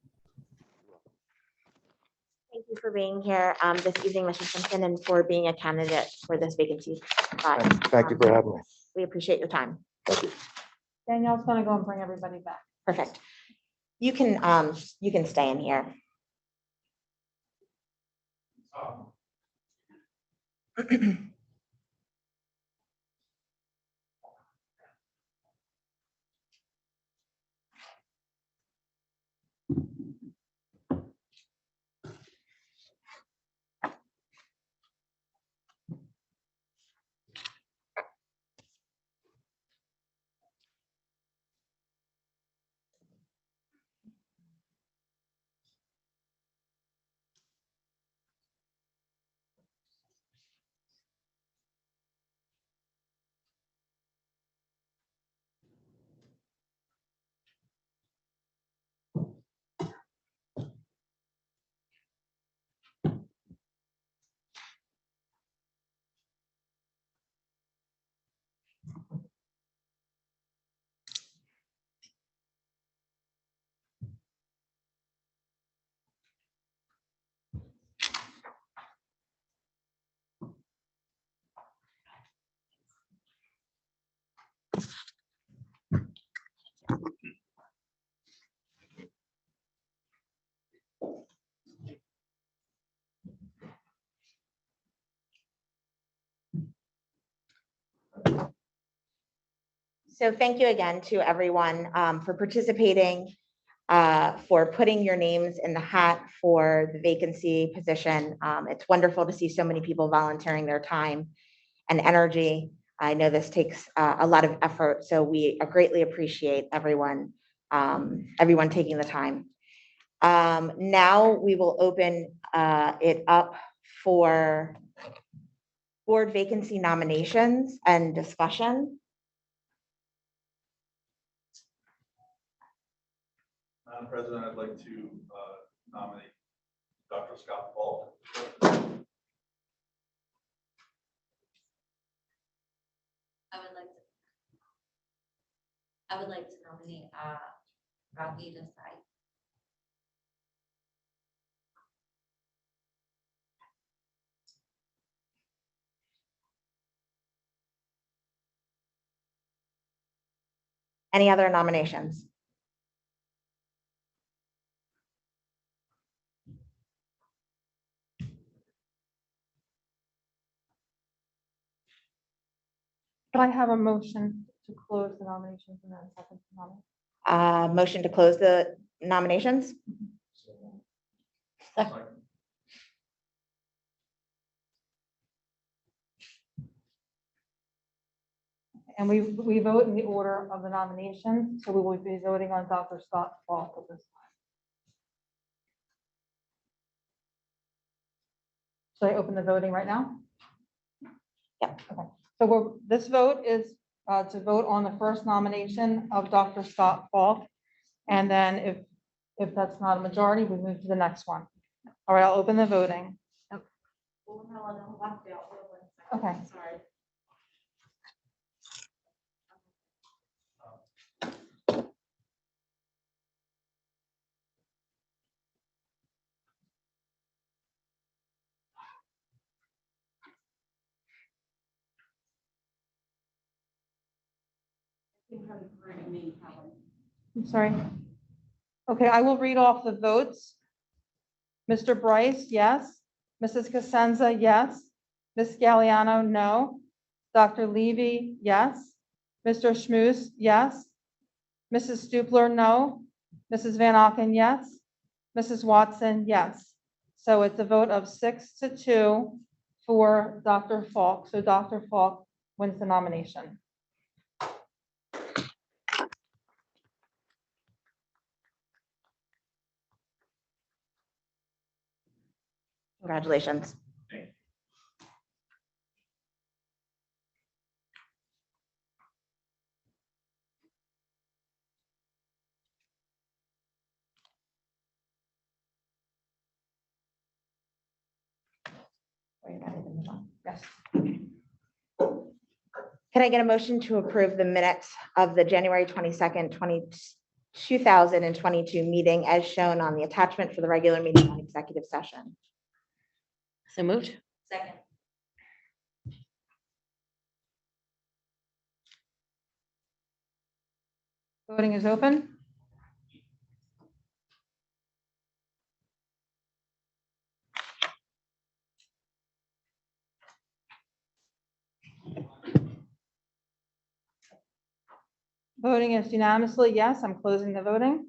Thank you for being here this evening, Mr. Simpson, and for being a candidate for this vacancy spot. Thank you for having me. We appreciate your time. Thank you. Danielle's gonna go and bring everybody back. Perfect. You can stay in here. So thank you again to everyone for participating, for putting your names in the hat for the vacancy position. It's wonderful to see so many people volunteering their time and energy I know this takes a lot of effort, so we greatly appreciate everyone taking the time. Now we will open it up for board vacancy nominations and discussion. Madam President, I'd like to nominate Dr. Scott Faulk. I would like to nominate Rafi Desai. Any other nominations? Could I have a motion to close the nominations and then a second to nominate? Motion to close the nominations? And we vote in the order of the nominations, so we will be voting on Dr. Scott Faulk at this time. Should I open the voting right now? Yep. Okay, so this vote is to vote on the first nomination of Dr. Scott Faulk. And then if that's not a majority, we move to the next one. All right, I'll open the voting. Oh, no, I don't want to. Okay. Sorry. I'm sorry. Okay, I will read off the votes. Mr. Bryce, yes. Mrs. Cosenza, yes. Ms. Galliano, no. Dr. Levy, yes. Mr. Schmuse, yes. Mrs. Stupler, no. Mrs. Van Auken, yes. Mrs. Watson, yes. So it's a vote of 6-2 for Dr. Faulk. So Dr. Faulk wins the nomination. Congratulations. Yes. Can I get a motion to approve the minutes of the January 22nd, 2022 meeting as shown on the attachment for the regular meeting on executive session? So moved. Second. Voting is open. Voting is unanimously yes. I'm closing the voting.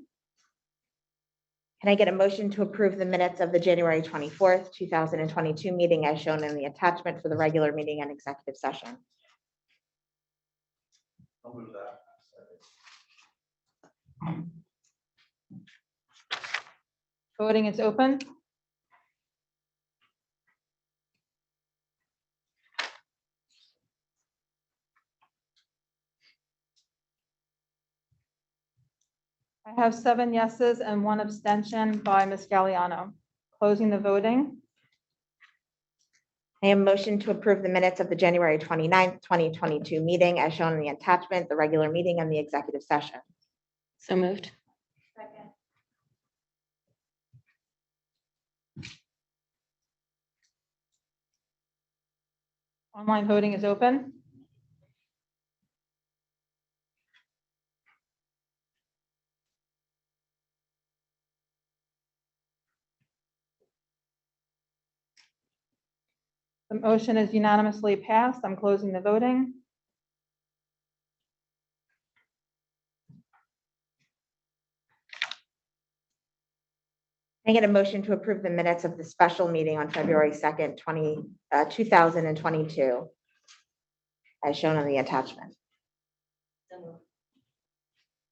Can I get a motion to approve the minutes of the January 24th, 2022 meeting as shown in the attachment for the regular meeting and executive session? I'll move that. Voting is open. I have 7 yeses and 1 abstention by Ms. Galliano. Closing the voting. I have a motion to approve the minutes of the January 29th, 2022 meeting as shown in the attachment, the regular meeting and the executive session. So moved. Second. Online voting is open. The motion is unanimously passed. I'm closing the voting. Can I get a motion to approve the minutes of the special meeting on February 2nd, 2022? as shown on the attachment.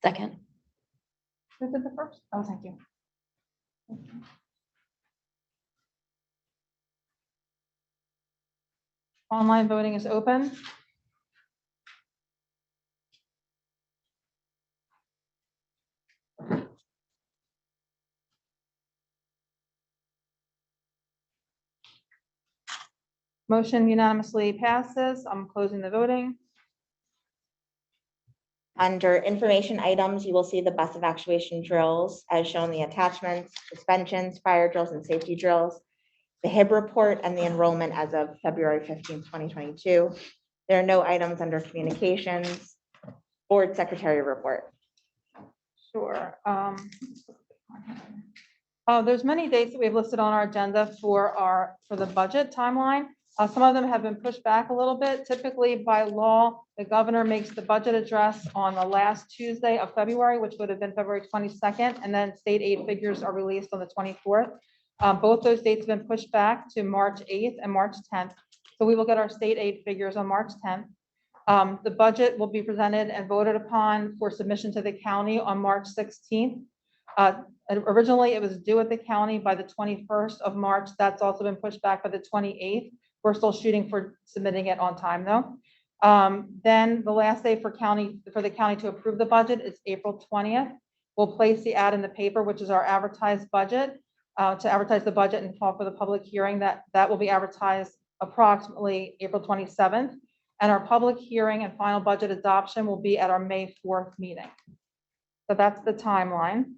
Second. Who did the first? Oh, thank you. Online voting is open. Motion unanimously passes. I'm closing the voting. Under information items, you will see the bus evacuation drills as shown in the attachments, suspensions, fire drills, and safety drills, the HIB report, and the enrollment as of February 15th, 2022. There are no items under communications, board secretary report. Sure. Oh, there's many dates that we've listed on our agenda for the budget timeline. Some of them have been pushed back a little bit. Typically, by law, the governor makes the budget address on the last Tuesday of February, which would have been February 22nd, and then state aid figures are released on the 24th. Both those dates have been pushed back to March 8th and March 10th. So we will get our state aid figures on March 10th. The budget will be presented and voted upon for submission to the county on March 16th. Originally, it was due at the county by the 21st of March. That's also been pushed back by the 28th. We're still shooting for submitting it on time, though. Then the last day for the county to approve the budget is April 20th. We'll place the ad in the paper, which is our advertised budget, to advertise the budget and call for the public hearing. That will be advertised approximately April 27th. And our public hearing and final budget adoption will be at our May 4th meeting. So that's the timeline.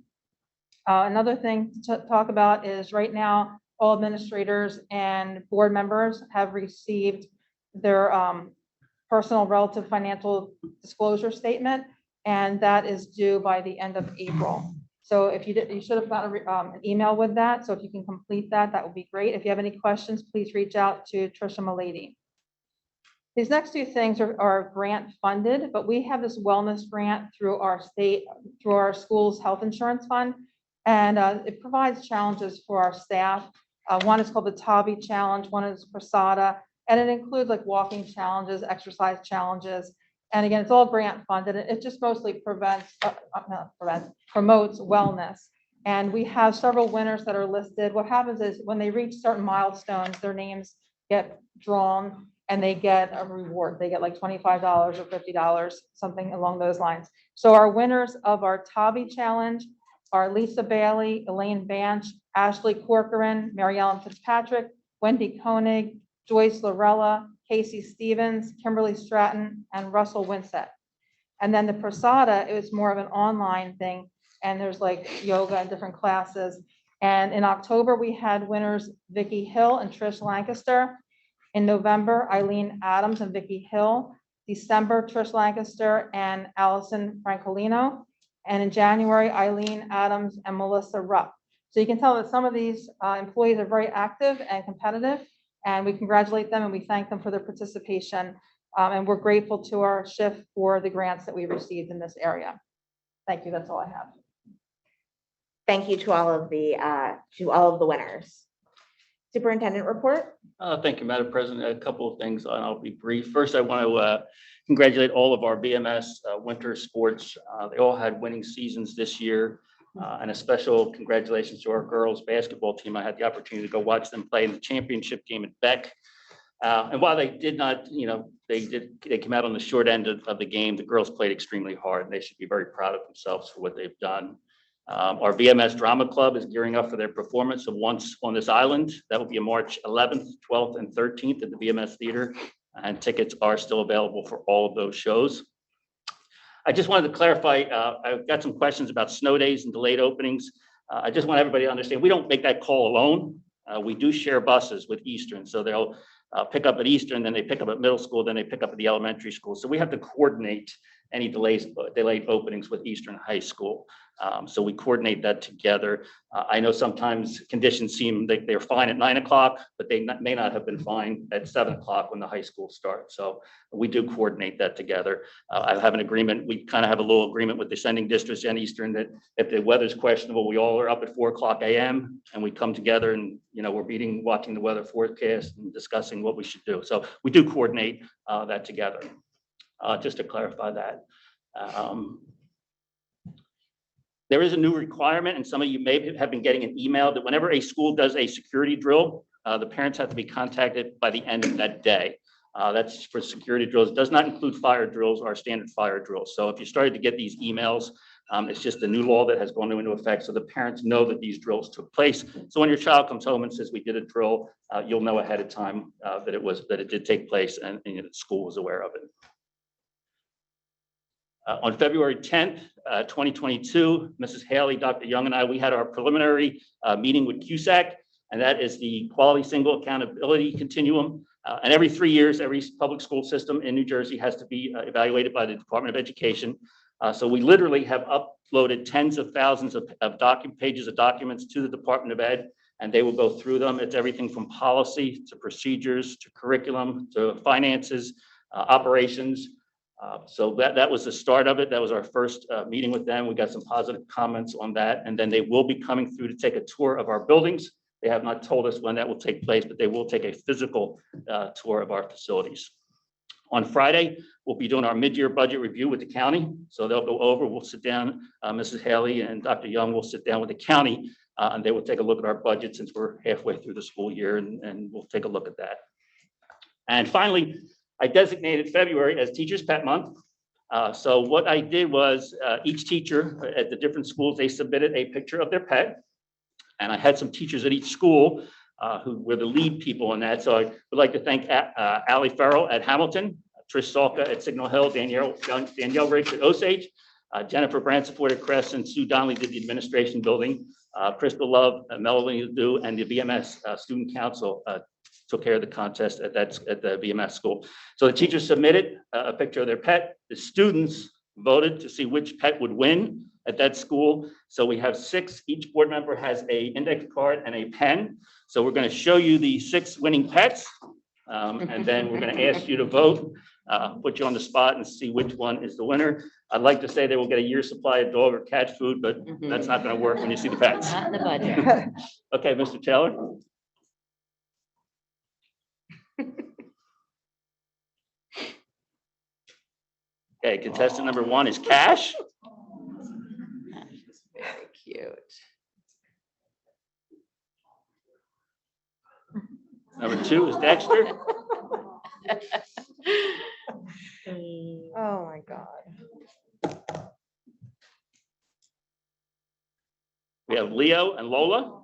Another thing to talk about is right now, all administrators and board members have received their personal relative financial disclosure statement, and that is due by the end of April. So if you did, you should have gotten an email with that. So if you can complete that, that would be great. If you have any questions, please reach out to Trisha Milady. These next two things are grant funded, but we have this wellness grant through our school's health insurance fund. And it provides challenges for our staff. One is called the Tabi Challenge, one is Prasada, and it includes like walking challenges, exercise challenges. And again, it's all grant funded. It just mostly promotes wellness. And we have several winners that are listed. What happens is when they reach certain milestones, their names get drawn and they get a reward. They get like $25 or $50, something along those lines. So our winners of our Tabi Challenge are Lisa Bailey, Elaine Banch, Ashley Corcoran, Mary Ellen Fitzpatrick, Wendy Koenig, Joyce Lorella, Casey Stevens, Kimberly Stratton, and Russell Winsett. And then the Prasada, it was more of an online thing, and there's like yoga and different classes. And in October, we had winners Vicki Hill and Trish Lancaster. In November, Eileen Adams and Vicki Hill. December, Trish Lancaster and Allison Francolino. And in January, Eileen Adams and Melissa Rupp. So you can tell that some of these employees are very active and competitive, and we congratulate them and we thank them for their participation. And we're grateful to our SHIF for the grants that we received in this area. Thank you. That's all I have. Thank you to all of the winners. Superintendent report. Thank you, Madam President. A couple of things, and I'll be brief. First, I want to congratulate all of our BMS winter sports. They all had winning seasons this year. And a special congratulations to our girls basketball team. I had the opportunity to go watch them play in the championship game at Beck. And while they did not, they came out on the short end of the game. The girls played extremely hard, and they should be very proud of themselves for what they've done. Our BMS Drama Club is gearing up for their performance of Once on This Island. That will be on March 11th, 12th, and 13th at the BMS Theater, and tickets are still available for all of those shows. I just wanted to clarify, I've got some questions about snow days and delayed openings. I just want everybody to understand, we don't make that call alone. We do share buses with Eastern, so they'll pick up at Eastern, then they pick up at middle school, then they pick up at the elementary school. So we have to coordinate any delayed openings with Eastern High School. So we coordinate that together. I know sometimes conditions seem like they're fine at 9 o'clock, but they may not have been fine at 7 o'clock when the high school starts. So we do coordinate that together. I have an agreement. We kind of have a little agreement with the sending districts and Eastern that if the weather's questionable, we all are up at 4 o'clock a.m. and we come together and, we're meeting, watching the weather forecast and discussing what we should do. So we do coordinate that together. Just to clarify that. There is a new requirement, and some of you may have been getting an email that whenever a school does a security drill, the parents have to be contacted by the end of that day. That's for security drills. It does not include fire drills or standard fire drills. So if you started to get these emails, it's just a new law that has gone into effect. So the parents know that these drills took place. So when your child comes home and says, we did a drill, you'll know ahead of time that it did take place and the school was aware of it. On February 10th, 2022, Mrs. Haley, Dr. Young, and I, we had our preliminary meeting with CUSAC, and that is the Quality Single Accountability Continuum. And every 3 years, every public school system in New Jersey has to be evaluated by the Department of Education. So we literally have uploaded tens of thousands of pages of documents to the Department of Ed, and they will go through them. It's everything from policy to procedures to curriculum to finances, operations. So that was the start of it. That was our first meeting with them. We got some positive comments on that. And then they will be coming through to take a tour of our buildings. They have not told us when that will take place, but they will take a physical tour of our facilities. On Friday, we'll be doing our mid-year budget review with the county. So they'll go over, we'll sit down, Mrs. Haley and Dr. Young will sit down with the county and they will take a look at our budget since we're halfway through the school year and we'll take a look at that. And finally, I designated February as Teacher's Pet Month. So what I did was each teacher at the different schools, they submitted a picture of their pet. And I had some teachers at each school who were the lead people in that. So I would like to thank Allie Farrell at Hamilton, Trish Salka at Signal Hill, Danielle Riggs at Osage, Jennifer Bransford at Crescent, Sue Donnelly did the administration building, Crystal Love, Melanie Ledoux, and the BMS Student Council took care of the contest at the BMS school. So the teachers submitted a picture of their pet. The students voted to see which pet would win at that school. So we have 6, each board member has a index card and a pen. So we're going to show you the 6 winning pets. And then we're going to ask you to vote, put you on the spot and see which one is the winner. I'd like to say they will get a year's supply of dog or cat food, but that's not going to work when you see the pets. Not in the budget. Okay, Mr. Taylor. Okay, contestant number 1 is Cash. Very cute. Number 2 is Dexter. Oh, my God. We have Leo and Lola.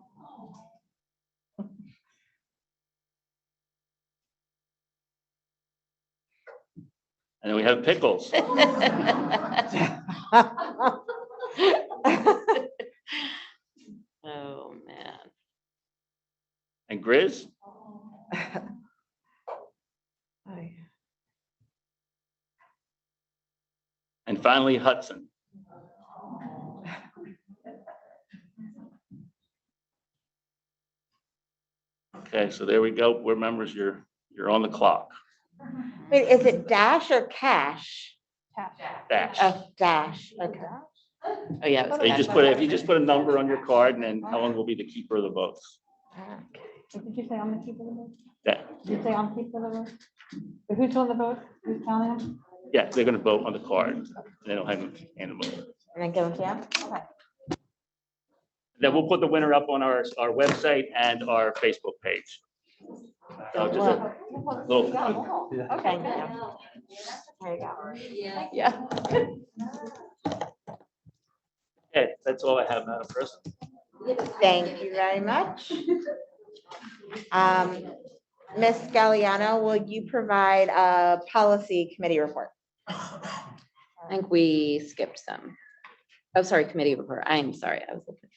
And then we have Pickles. Oh, man. And Grizz. And finally, Hudson. Okay, so there we go. Board members, you're on the clock. Wait, is it Dash or Cash? Dash. Oh, Dash, okay. Oh, yeah. it was So you just put, if you just put a number on your card, and then Helen will be the keeper of the votes. Did you say I'm the keeper of the vote? Yeah, Did you say I'm keeper of the vote? But who's on the vote? Who's counting them? yeah, they're gonna vote on the card. And then they'll hand them over. And then give them to him? Okay. Then we'll put the winner up on our website and our Facebook page. Just a little, Thank you. There you go. Yeah. okay, that's all I have, Madam President. Thank you very much. Ms. Galliano, will you provide a policy committee report? I think we skipped some. Oh, sorry, committee report. I'm sorry. I was looking.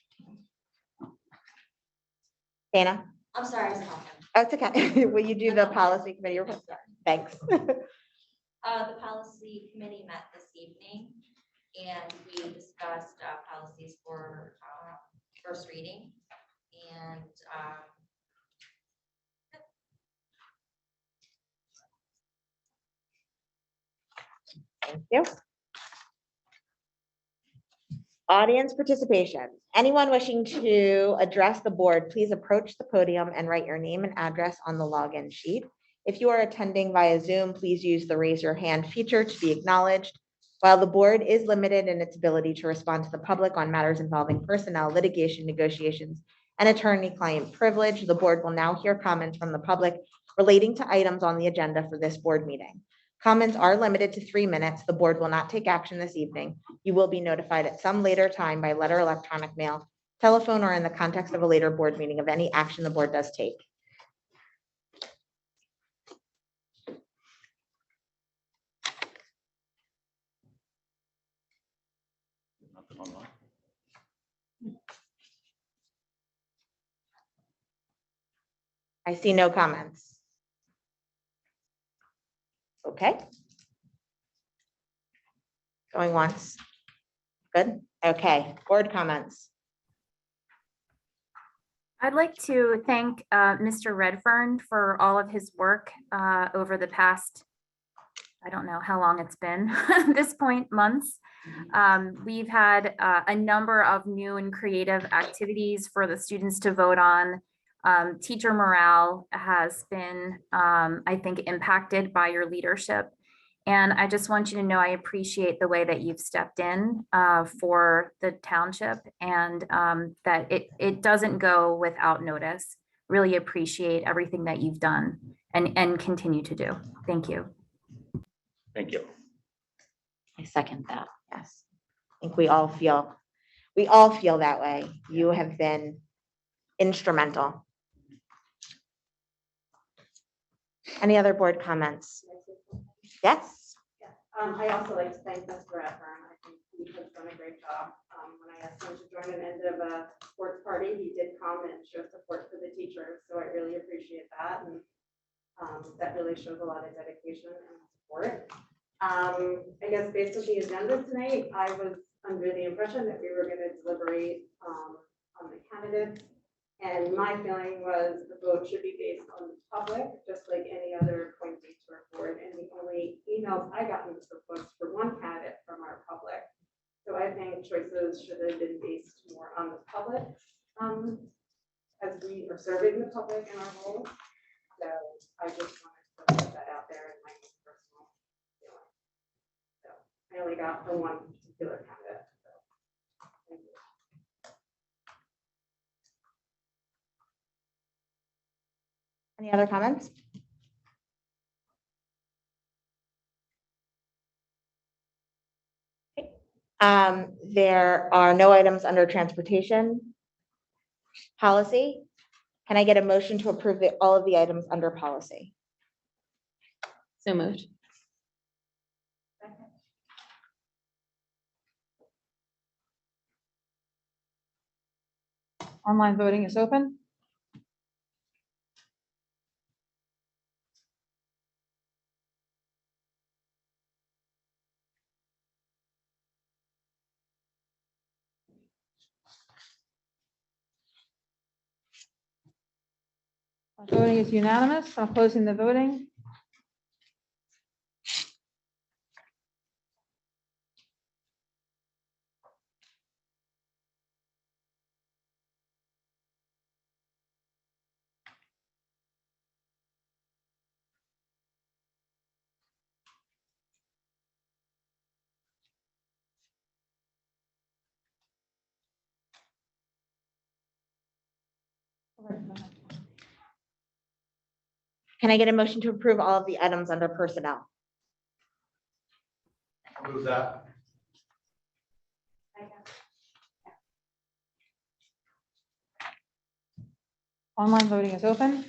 Dana? I'm sorry, I was talking. Oh, it's okay. Will you do the policy committee report? Thanks. The policy committee met this evening. And we discussed policies for first reading. And Thank you. Audience participation. Anyone wishing to address the board, please approach the podium and write your name and address on the login sheet. If you are attending via Zoom, please use the raise your hand feature to be acknowledged. While the board is limited in its ability to respond to the public on matters involving personnel, litigation, negotiations, and attorney-client privilege, the board will now hear comments from the public relating to items on the agenda for this board meeting. Comments are limited to 3 minutes. The board will not take action this evening. You will be notified at some later time by letter, electronic mail, telephone, or in the context of a later board meeting of any action the board does take. Nothing online. I see no comments. Okay. Going once. Good. Okay. Board comments. I'd like to thank Mr. Redfern for all of his work over the past, I don't know how long it's been, at this point, months. We've had a number of new and creative activities for the students to vote on. Teacher morale has been, I think, impacted by your leadership. And I just want you to know I appreciate the way that you've stepped in for the township, and that it doesn't go without notice. Really appreciate everything that you've done and continue to do. Thank you. Thank you. I second that. Yes. I think we all feel that way. You have been instrumental. Any other board comments? Yes. I also like to thank Mr. Redfern. I think he has done a great job. When I asked him to join an end of a sports party, he did come and show support for the teachers. So I really appreciate that. And that really shows a lot of dedication and support. I guess based on the agenda tonight, I was under the impression that we were going to deliberate on the candidates. And my feeling was the vote should be based on the public, just like any other appointee to our board. And the only emails I got was for one candidate from our public. So I think choices should have been based more on the public, as we are serving the public in our role. So I just wanted to put that out there in my personal feeling. So I only got from one particular candidate. So thank you. Any other comments? Okay. There are no items under transportation policy. Can I get a motion to approve all of the items under policy? So moved. Online voting is open. Voting is unanimous. I'm closing the voting. Can I get a motion to approve all of the items under personnel? I'll move that. Online voting is open.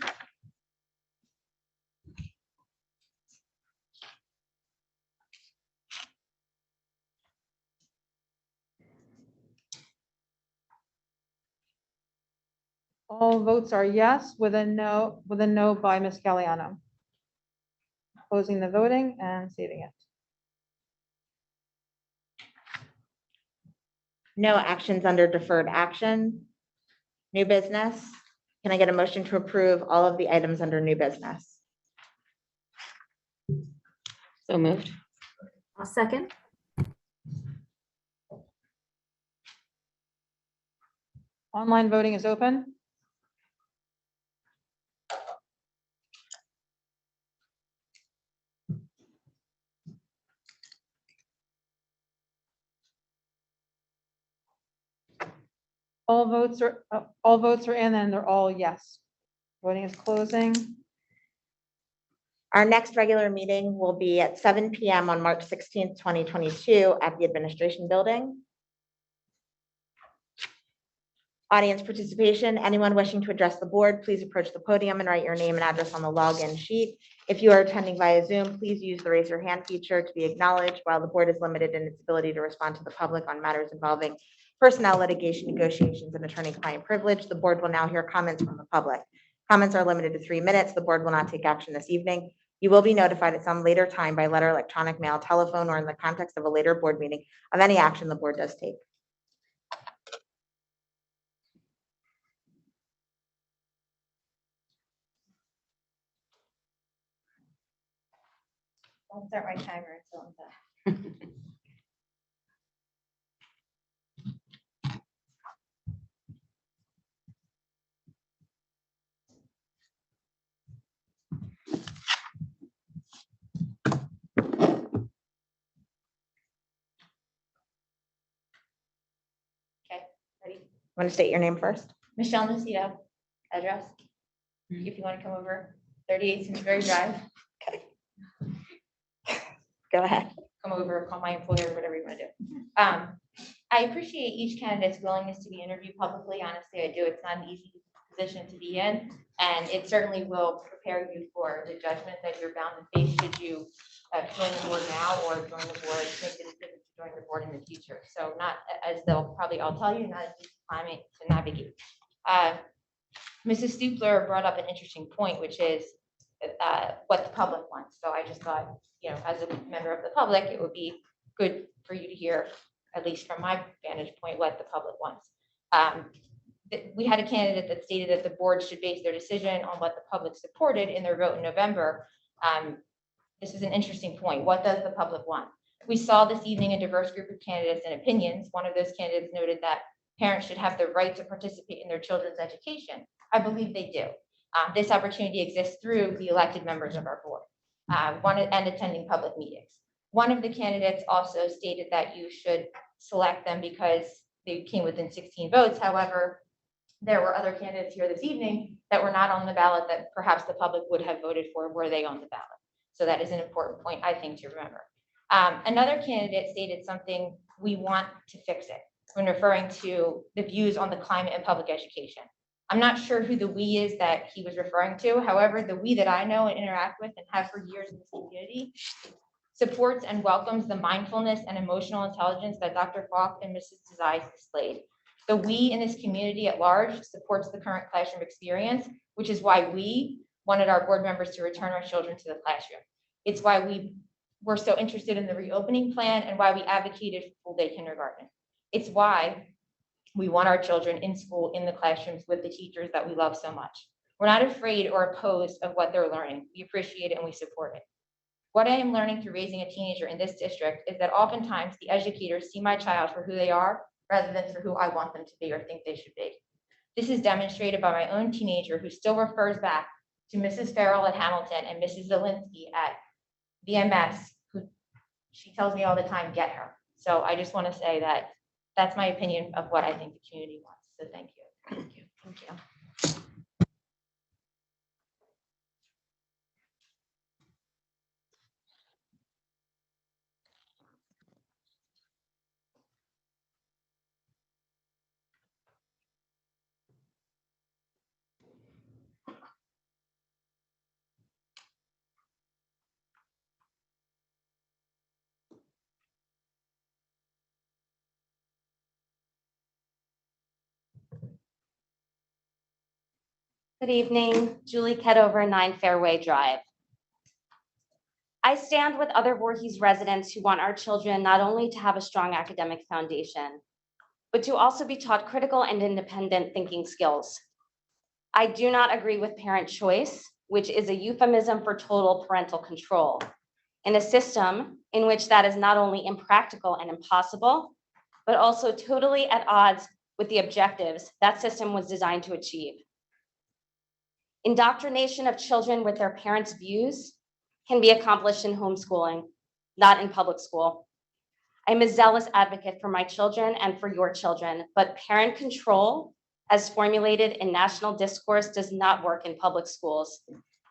All votes are yes with a no by Ms. Galliano. Closing the voting and saving it. No actions under deferred action. New business. Can I get a motion to approve all of the items under new business? So moved. I'll second. Online voting is open. All votes are in and they're all yes. Voting is closing. Our next regular meeting will be at 7 PM on March 16th, 2022 at the Administration Building. Audience participation, anyone wishing to address the board, please approach the podium and write your name and address on the login sheet. If you are attending via Zoom, please use the raise your hand feature to be acknowledged. While the board is limited in its ability to respond to the public on matters involving personnel litigation, negotiations, and attorney-client privilege, the board will now hear comments from the public. Comments are limited to 3 minutes. The board will not take action this evening. You will be notified at some later time by letter, electronic mail, telephone, or in the context of a later board meeting of any action the board does take. I'll start my timer until I'm done. Okay, ready? Want to state your name first? Michelle Nacito, address. If you want to come over, 38 Simsbury Drive. Okay. Go ahead. Come over, call my employer, whatever you want to do. I appreciate each candidate's willingness to be interviewed publicly. Honestly, I do. It's not an easy position to be in, and it certainly will prepare you for the judgment that you're bound to face should you join the board now or join the board, make the decision to join the board in the future. So not, as they'll probably all tell you, not an easy climate to navigate. Mrs. Stupler brought up an interesting point, which is what the public wants. So I just thought, you know, as a member of the public, it would be good for you to hear, at least from my vantage point, what the public wants. We had a candidate that stated that the board should base their decision on what the public supported in their vote in November. This is an interesting point. What does the public want? We saw this evening a diverse group of candidates and opinions. One of those candidates noted that parents should have the right to participate in their children's education. I believe they do. This opportunity exists through the elected members of our board and attending public meetings. One of the candidates also stated that you should select them because they came within 16 votes. However, there were other candidates here this evening that were not on the ballot that perhaps the public would have voted for were they on the ballot. So that is an important point, I think, to remember. Another candidate stated something, we want to fix it, when referring to the views on the climate and public education. I'm not sure who the we is that he was referring to. However, the we that I know and interact with and have for years in this community supports and welcomes the mindfulness and emotional intelligence that Dr. Faulk and Mrs. Desai displayed. The we in this community at large supports the current classroom experience, which is why we wanted our board members to return our children to the classroom. It's why we were so interested in the reopening plan and why we advocated for full-day kindergarten. It's why we want our children in school, in the classrooms with the teachers that we love so much. We're not afraid or opposed of what they're learning. We appreciate it and we support it. What I am learning through raising a teenager in this district is that oftentimes the educators see my child for who they are rather than for who I want them to be or think they should be. This is demonstrated by my own teenager who still refers back to Mrs. Farrell at Hamilton and Mrs. Zielinski at VMS, who she tells me all the time, get her. So I just want to say that that's my opinion of what I think the community wants. So thank you. Thank you. Thank you. Good evening, Julie Kedover, 9 Fairway Drive. I stand with other Voorhees residents who want our children not only to have a strong academic foundation, but to also be taught critical and independent thinking skills. I do not agree with parent choice, which is a euphemism for total parental control, in a system in which that is not only impractical and impossible, but also totally at odds with the objectives that system was designed to achieve. Indoctrination of children with their parents' views can be accomplished in homeschooling, not in public school. I'm a zealous advocate for my children and for your children, but parent control, as formulated in national discourse, does not work in public schools,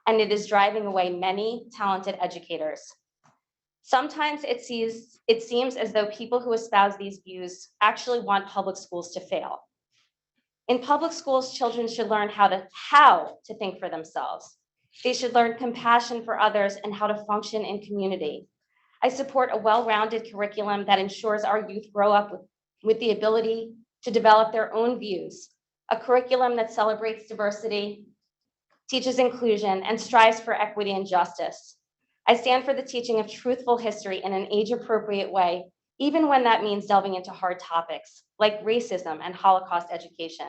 and it is driving away many talented educators. Sometimes it seems as though people who espouse these views actually want public schools to fail. In public schools, children should learn how to think for themselves. They should learn compassion for others and how to function in community. I support a well-rounded curriculum that ensures our youth grow up with the ability to develop their own views, a curriculum that celebrates diversity, teaches inclusion, and strives for equity and justice. I stand for the teaching of truthful history in an age-appropriate way, even when that means delving into hard topics like racism and Holocaust education.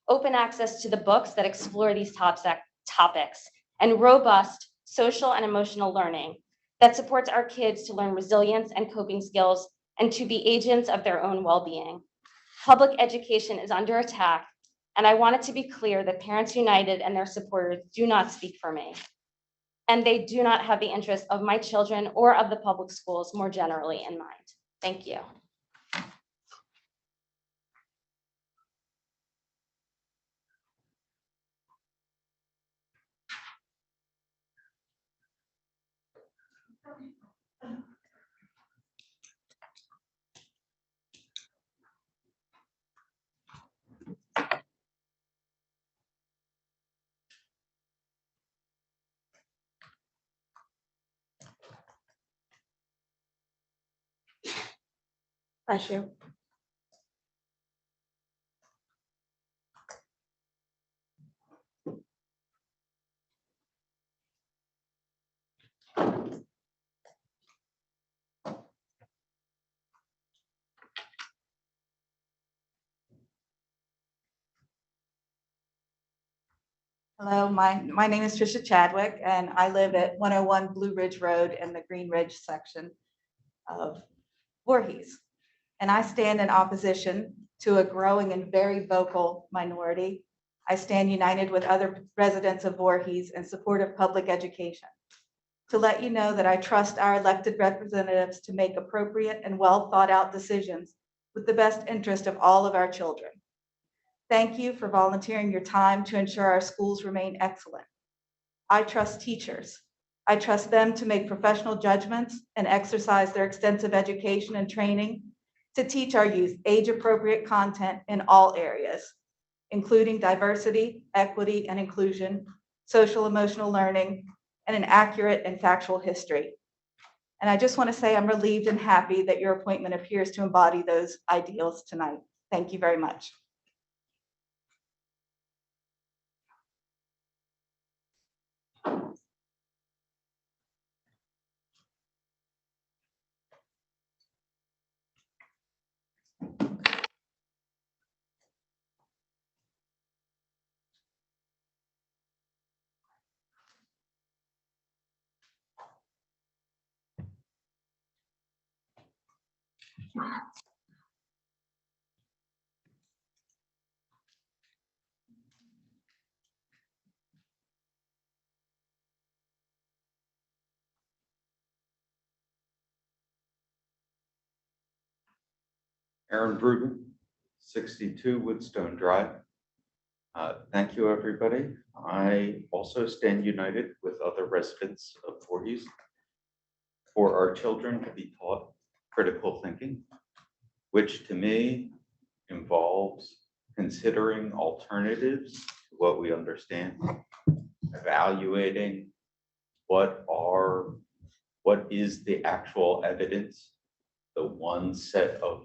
Open access to the books that explore these topics, and robust social and emotional learning that supports our kids to learn resilience and coping skills and to be agents of their own well-being. Public education is under attack, and I want it to be clear that Parents United and their supporters do not speak for me. And they do not have the interests of my children or of the public schools more generally in mind. Thank you. Bless you. Hello, my name is Tricia Chadwick, and I live at 101 Blue Ridge Road in the Green Ridge section of Voorhees. And I stand in opposition to a growing and very vocal minority. I stand united with other residents of Voorhees in support of public education. To let you know that I trust our elected representatives to make appropriate and well thought out decisions with the best interest of all of our children. Thank you for volunteering your time to ensure our schools remain excellent. I trust teachers. I trust them to make professional judgments and exercise their extensive education and training to teach our youth age-appropriate content in all areas, including diversity, equity, and inclusion, social emotional learning, and an accurate and factual history. And I just want to say I'm relieved and happy that your appointment appears to embody those ideals tonight. Thank you very much. Aaron Bruton, 62 Woodstone Drive. Thank you, everybody. I also stand united with other residents of Voorhees for our children to be taught critical thinking, which to me involves considering alternatives to what we understand, evaluating what is the actual evidence, the one set of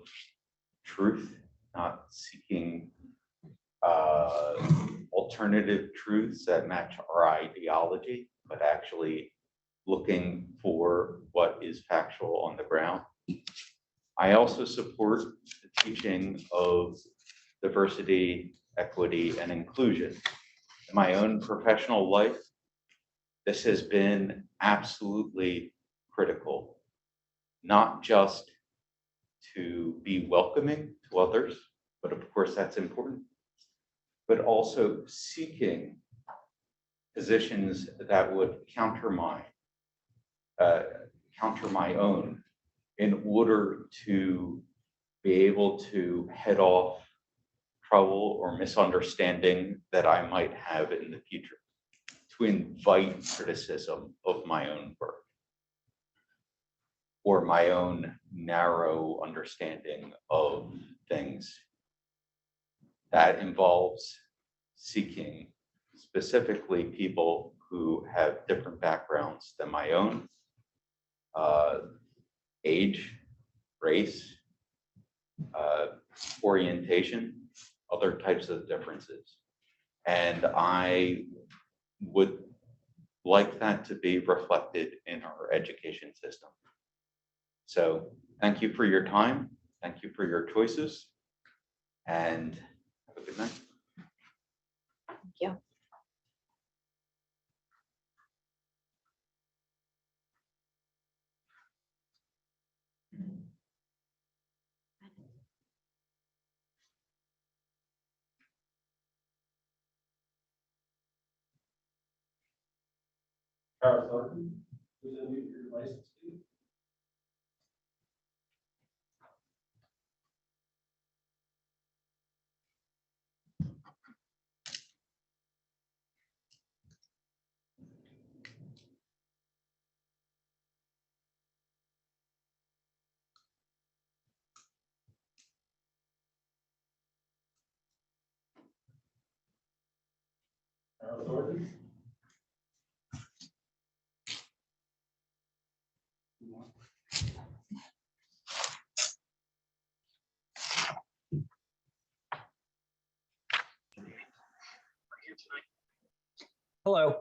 truth, not seeking alternative truths that match our ideology, but actually looking for what is factual on the ground. I also support the teaching of diversity, equity, and inclusion. In my own professional life, this has been absolutely critical, not just to be welcoming to others, but of course that's important, but also seeking positions that would counter my own in order to be able to head off trouble or misunderstanding that I might have in the future, to invite criticism of my own work or my own narrow understanding of things. That involves seeking specifically people who have different backgrounds than my own, age, race, orientation, other types of differences. And I would like that to be reflected in our education system. So thank you for your time. Thank you for your choices. And have a good night. Thank you. Carol Thornton, who's in your license. Carol Thornton. Hello.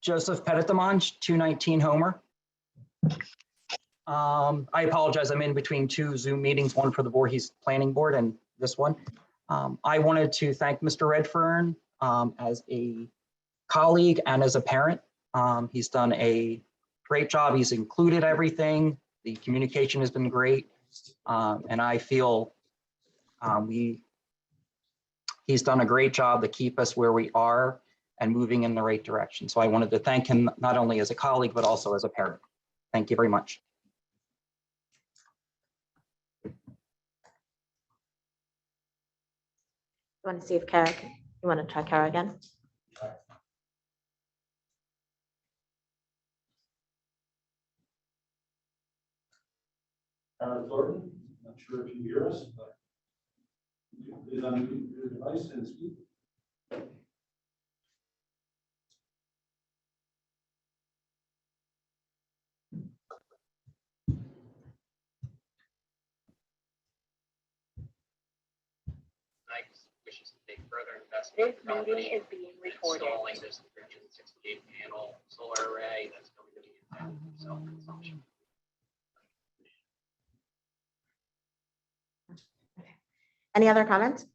Joseph Petitdemange, 219 Homer. I apologize, I'm in between two Zoom meetings, one for the Voorhees Planning Board and this one. I wanted to thank Mr. Redfern as a colleague and as a parent. He's done a great job. He's included everything. The communication has been great. And I feel he's done a great job to keep us where we are and moving in the right direction. So I wanted to thank him not only as a colleague, but also as a parent. Thank you very much. You want to see if Kara, you want to try Kara again? Carol Thornton, not sure if you hear us, but please unmute your device and speak. Wishes to take further investment. This meeting is being recorded. Installing this 368 panel solar array that's going to be intended for self-consumption. Any other comments?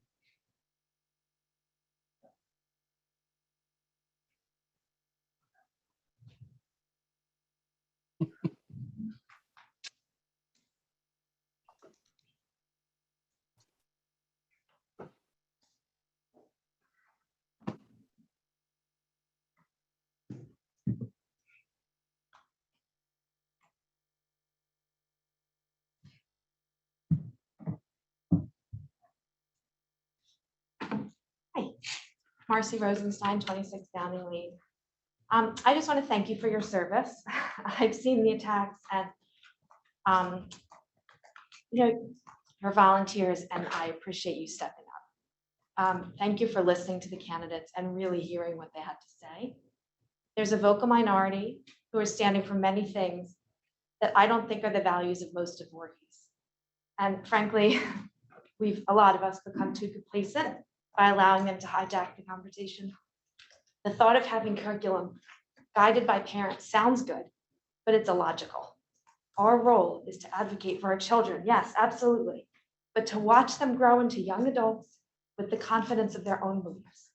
Marcy Rosenstein, 26 Downing Lane. I just want to thank you for your service. I've seen the attacks and, your volunteers, and I appreciate you stepping up. Thank you for listening to the candidates and really hearing what they had to say. There's a vocal minority who are standing for many things that I don't think are the values of most of Voorhees. And frankly, a lot of us become too complacent by allowing them to hijack the conversation. The thought of having curriculum guided by parents sounds good, but it's illogical. Our role is to advocate for our children, yes, absolutely, but to watch them grow into young adults with the confidence of their own beliefs.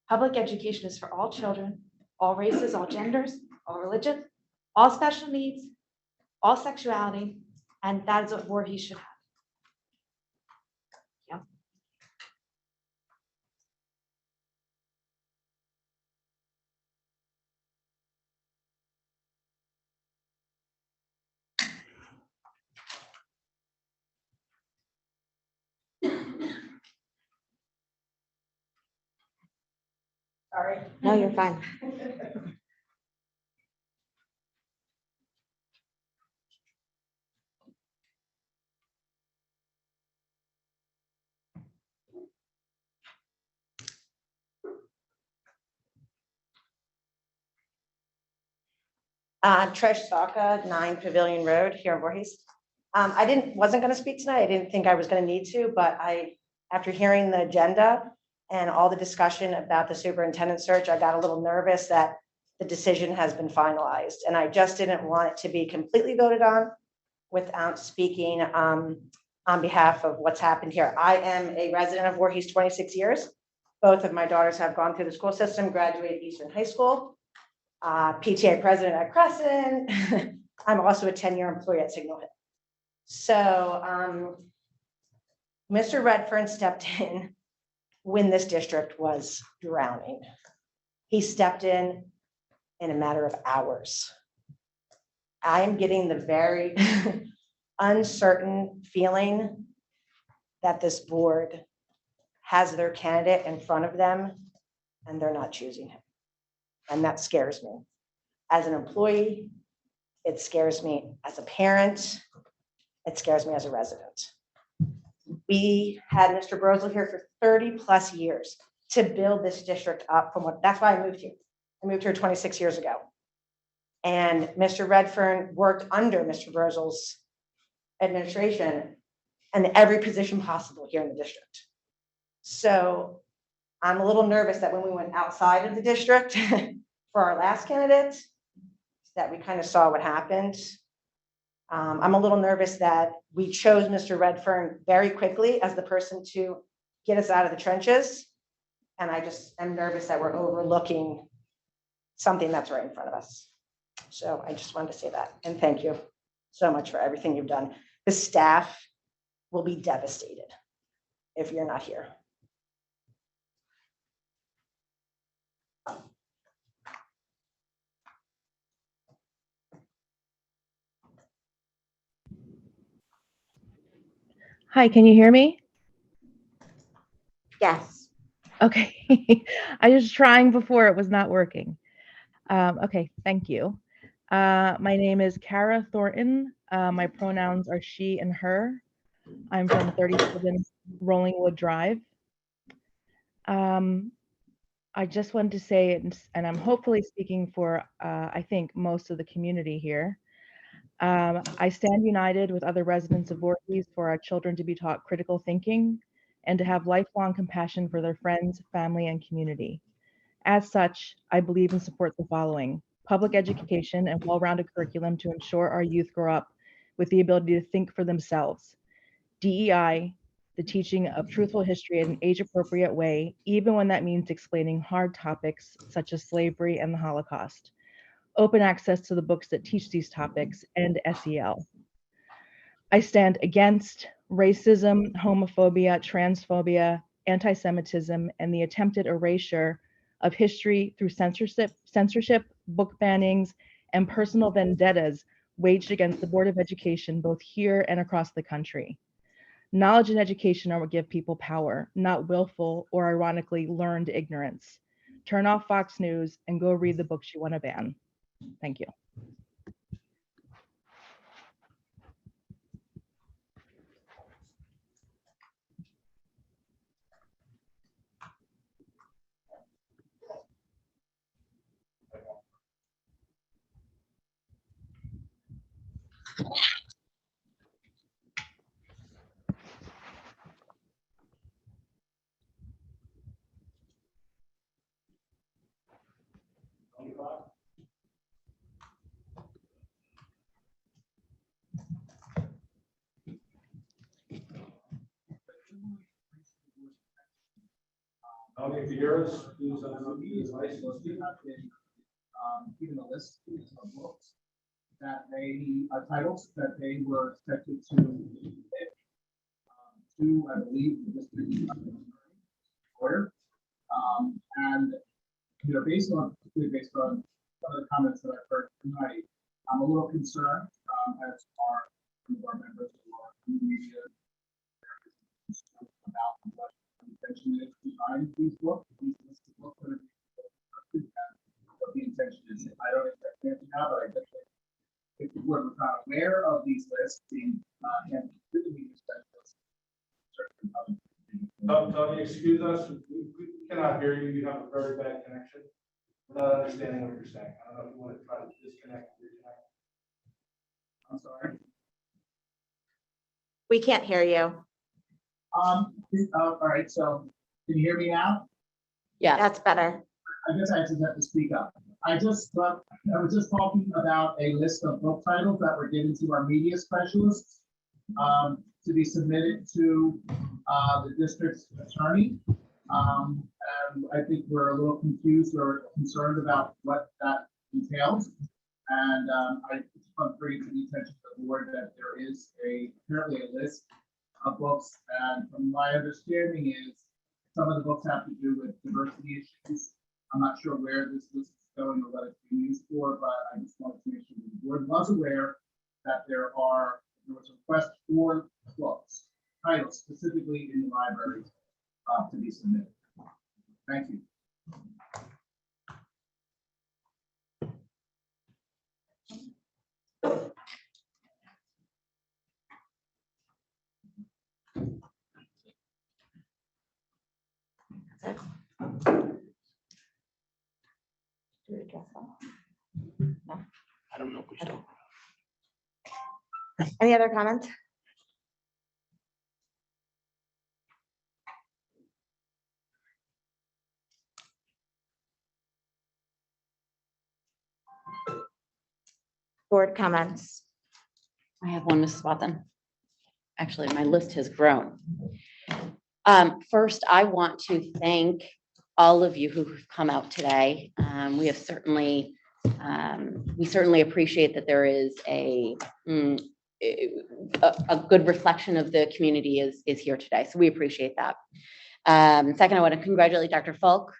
Public education is for all children, all races, all genders, all religions, all special needs, all sexuality, and that is what Voorhees should have. Yeah. Sorry. No, you're fine. Trish Saka, 9 Pavilion Road here in Voorhees. Wasn't going to speak tonight. I didn't think I was going to need to, but after hearing the agenda and all the discussion about the superintendent search, I got a little nervous that the decision has been finalized. And I just didn't want it to be completely voted on without speaking on behalf of what's happened here. I am a resident of Voorhees 26 years. Both of my daughters have gone through the school system, graduated Eastern High School. PTA president at Crescent. I'm also a 10-year employee at Signal Hill. So Mr. Redfern stepped in when this district was drowning. He stepped in a matter of hours. I am getting the very uncertain feeling that this board has their candidate in front of them and they're not choosing him. And that scares me. As an employee, it scares me as a parent, it scares me as a resident. We had Mr. Brosel here for 30 plus years to build this district up that's why I moved here. I moved here 26 years ago. And Mr. Redfern worked under Mr. Brosel's administration and every position possible here in the district. So I'm a little nervous that when we went outside of the district for our last candidate, that we kind of saw what happened. I'm a little nervous that we chose Mr. Redfern very quickly as the person to get us out of the trenches. And I just am nervous that we're overlooking something that's right in front of us. So I just wanted to say that. And thank you so much for everything you've done. The staff will be devastated if you're not here. Hi, can you hear me? Yes. Okay. I was trying before, it was not working. Okay, thank you. My name is Kara Thornton. My pronouns are she and her. I'm from 37 Rollingwood Drive. I just wanted to say, and I'm hopefully speaking for, I think, most of the community here. I stand united with other residents of Voorhees for our children to be taught critical thinking and to have lifelong compassion for their friends, family, and community. As such, I believe and support the following: public education and well-rounded curriculum to ensure our youth grow up with the ability to think for themselves. DEI, the teaching of truthful history in an age-appropriate way, even when that means explaining hard topics such as slavery and the Holocaust. Open access to the books that teach these topics, and SEL. I stand against racism, homophobia, transphobia, anti-Semitism, and the attempted erasure of history through censorship, book bannings, and personal vendettas waged against the Board of Education, both here and across the country. Knowledge and education are what give people power, not willful or ironically learned ignorance. Turn off Fox News and go read the books you want to ban. Thank you. Tony, if you hear us, please unmute your device and speak. Given a list of books that titles that they were expected to pick, to, I believe, the district order. And, based on some of the comments that I've heard tonight, I'm a little concerned, as are some of our members who are in the media about what the intention is behind these books, these lists of books that are being posted, and what the intention is. I don't expect anything now, but I just think if the board was not aware of these lists being handed to the media specialists, certainly Tony, excuse us, we cannot hear you. You have a very bad connection. We're not understanding what you're saying. I don't know if you want to try to disconnect and reconnect. I'm sorry. We can't hear you. All right, so can you hear me now? Yeah. That's better. I guess I just have to speak up. I was just talking about a list of book titles that were given to our media specialists to be submitted to the district's attorney. And I think we're a little confused or concerned about what that entails. And I just want to bring to the attention of the board that there is apparently a list of books. And from my understanding is some of the books have to do with diversity issues. I'm not sure where this list is going or what it's being used for, but I just wanted to make sure the board was aware that there was a request for books, titles specifically in the library to be submitted. Thank you. I don't know if we should. Any other comments? Board comments. I have one, Mrs. Watson. Actually, my list has grown. First, I want to thank all of you who've come out today. We certainly appreciate that there is a good reflection of the community is here today. So we appreciate that. Second, I want to congratulate Dr. Faulk.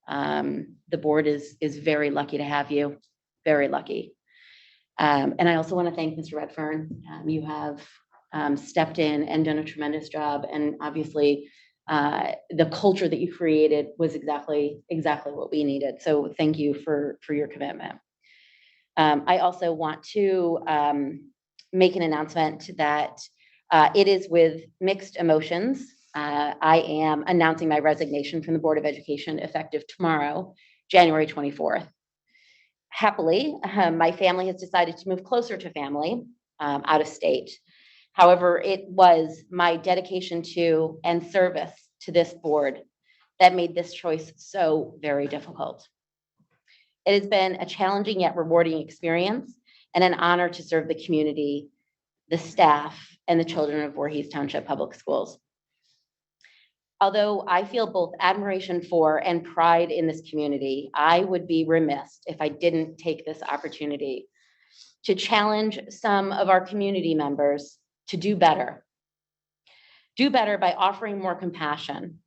The board is very lucky to have you, very lucky. And I also want to thank Mr. Redfern. You have stepped in and done a tremendous job. And obviously, the culture that you created was exactly what we needed. So thank you for your commitment. I also want to make an announcement that it is with mixed emotions. I am announcing my resignation from the Board of Education effective tomorrow, January 24th. Happily, my family has decided to move closer to family out of state. However, it was my dedication to and service to this board that made this choice so very difficult. It has been a challenging yet rewarding experience and an honor to serve the community, the staff, and the children of Voorhees Township Public Schools. Although I feel both admiration for and pride in this community, I would be remiss if I didn't take this opportunity to challenge some of our community members to do better. Do better by offering more compassion,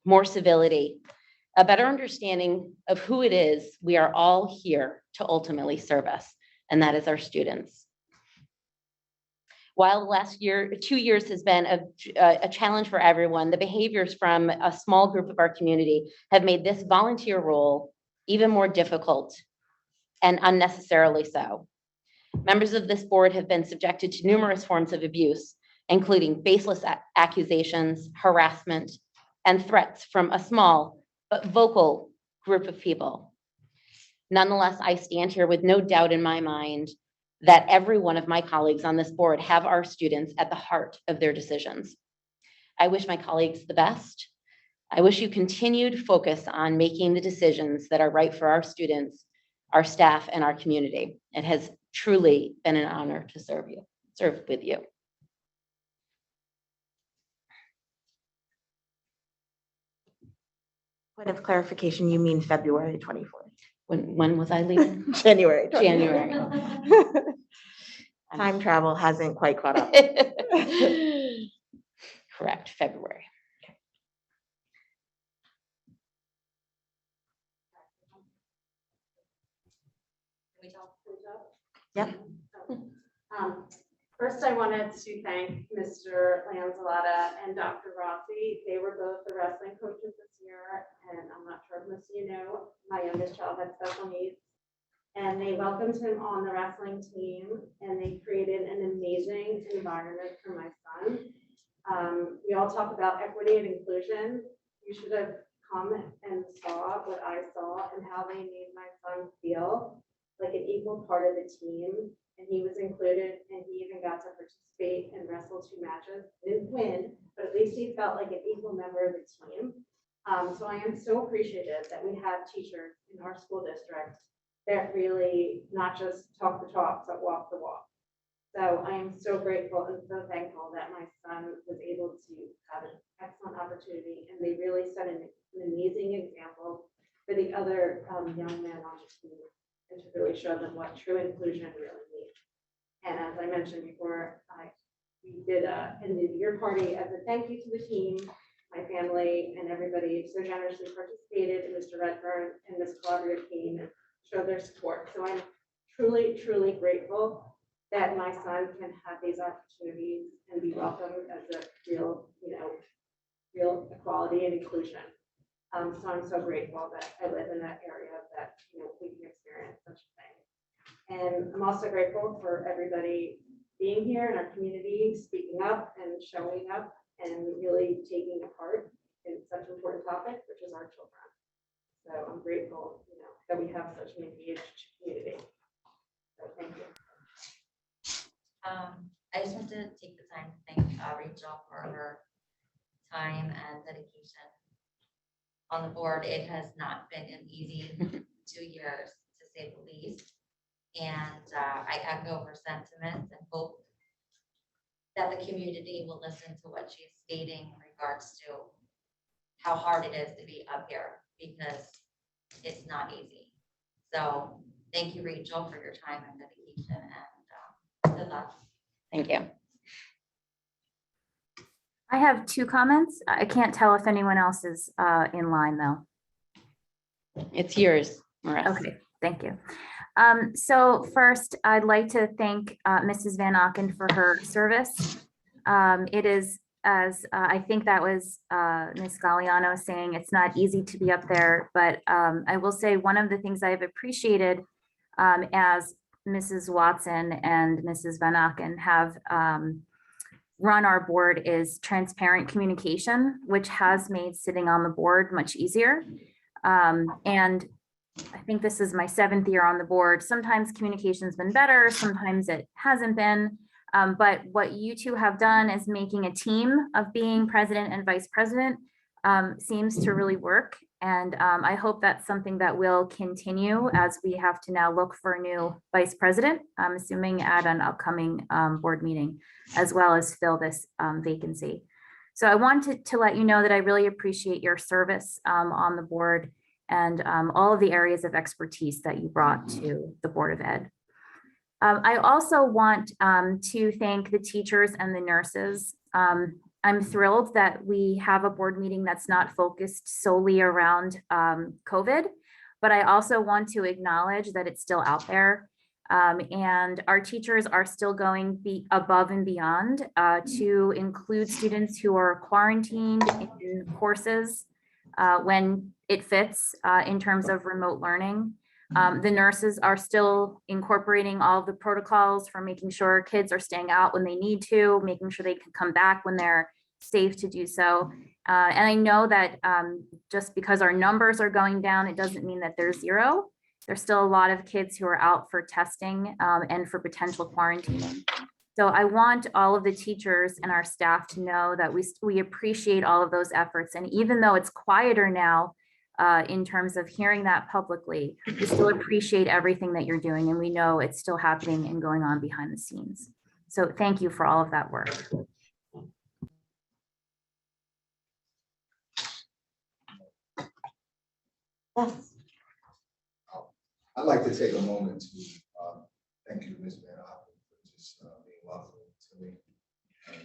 more civility, a better understanding of who it is we are all here to ultimately service, and that is our students. While the last 2 years has been a challenge for everyone, the behaviors from a small group of our community have made this volunteer role even more difficult and unnecessarily so. Members of this board have been subjected to numerous forms of abuse, including baseless accusations, harassment, and threats from a small but vocal group of people. Nonetheless, I stand here with no doubt in my mind that every one of my colleagues on this board have our students at the heart of their decisions. I wish my colleagues the best. I wish you continued focus on making the decisions that are right for our students, our staff, and our community. It has truly been an honor to serve with you. Point of clarification, you mean February 24th? When was I leaving? January. 24th. January. Time travel hasn't quite caught up. Correct, February. Yep. First, I wanted to thank Mr. Lanzaletta and Dr. Rossi. They were both the wrestling coaches this year, and I'm not sure if most of you know, my youngest child had special needs. And they welcomed him on the wrestling team, and they created an amazing environment for my son. We all talk about equity and inclusion. You should have come and saw what I saw and how they made my son feel like an equal part of the team. And he was included, and he even got to participate and wrestle 2 matches. Didn't win, but at least he felt like an equal member of the team. So I am so appreciative that we have teachers in our school district that really not just talk the talk, but walk the walk. So I am so grateful and so thankful that my son was able to have an excellent opportunity, and they really set an amazing example for the other young men on the team, and to really show them what true inclusion really means. And as I mentioned before, we did a end of year party as a thank you to the team. My family and everybody so generously participated, and Mr. Redfern and this collaborative team and showed their support. So I'm truly, truly grateful that my son can have these opportunities and be welcomed as a real, real equality and inclusion. So I'm so grateful that I live in that area that, we can experience such a thing. And I'm also grateful for everybody being here in our community, speaking up and showing up and really taking a part in such an important topic, which is our children. So I'm grateful, that we have such an engaged community. So thank you. I just want to take the time to thank Rachel for her time and dedication on the board. It has not been an easy 2 years, to say the least. And I echo her sentiments and hope that the community will listen to what she's stating in regards to how hard it is to be up here, because it's not easy. So thank you, Rachel, for your time and dedication, and good luck. Thank you. I have 2 comments. I can't tell if anyone else is in line though. It's yours, Marissa. Okay, thank you. So first, I'd like to thank Mrs. Van Auken for her service. It is, as I think that was Ms. Galliano saying, it's not easy to be up there, but I will say one of the things I've appreciated as Mrs. Watson and Mrs. Van Auken have run our board is transparent communication, which has made sitting on the board much easier. And I think this is my 7th year on the board. Sometimes communication's been better, sometimes it hasn't been. But what you 2 have done is making a team of being president and vice president seems to really work. And I hope that's something that will continue as we have to now look for a new vice president, I'm assuming at an upcoming board meeting, as well as fill this vacancy. So I wanted to let you know that I really appreciate your service on the board and all of the areas of expertise that you brought to the Board of Ed. I also want to thank the teachers and the nurses. I'm thrilled that we have a board meeting that's not focused solely around COVID, but I also want to acknowledge that it's still out there. And our teachers are still going above and beyond to include students who are quarantined in courses when it fits in terms of remote learning. The nurses are still incorporating all of the protocols for making sure kids are staying out when they need to, making sure they can come back when they're safe to do so. And I know that just because our numbers are going down, it doesn't mean that there's 0. There's still a lot of kids who are out for testing and for potential quarantining. So I want all of the teachers and our staff to know that we appreciate all of those efforts. And even though it's quieter now, in terms of hearing that publicly, we still appreciate everything that you're doing, and we know it's still happening and going on behind the scenes. So thank you for all of that work. Yes. I'd like to take a moment to thank you, Ms. Van Hoppen, for just being welcoming to me and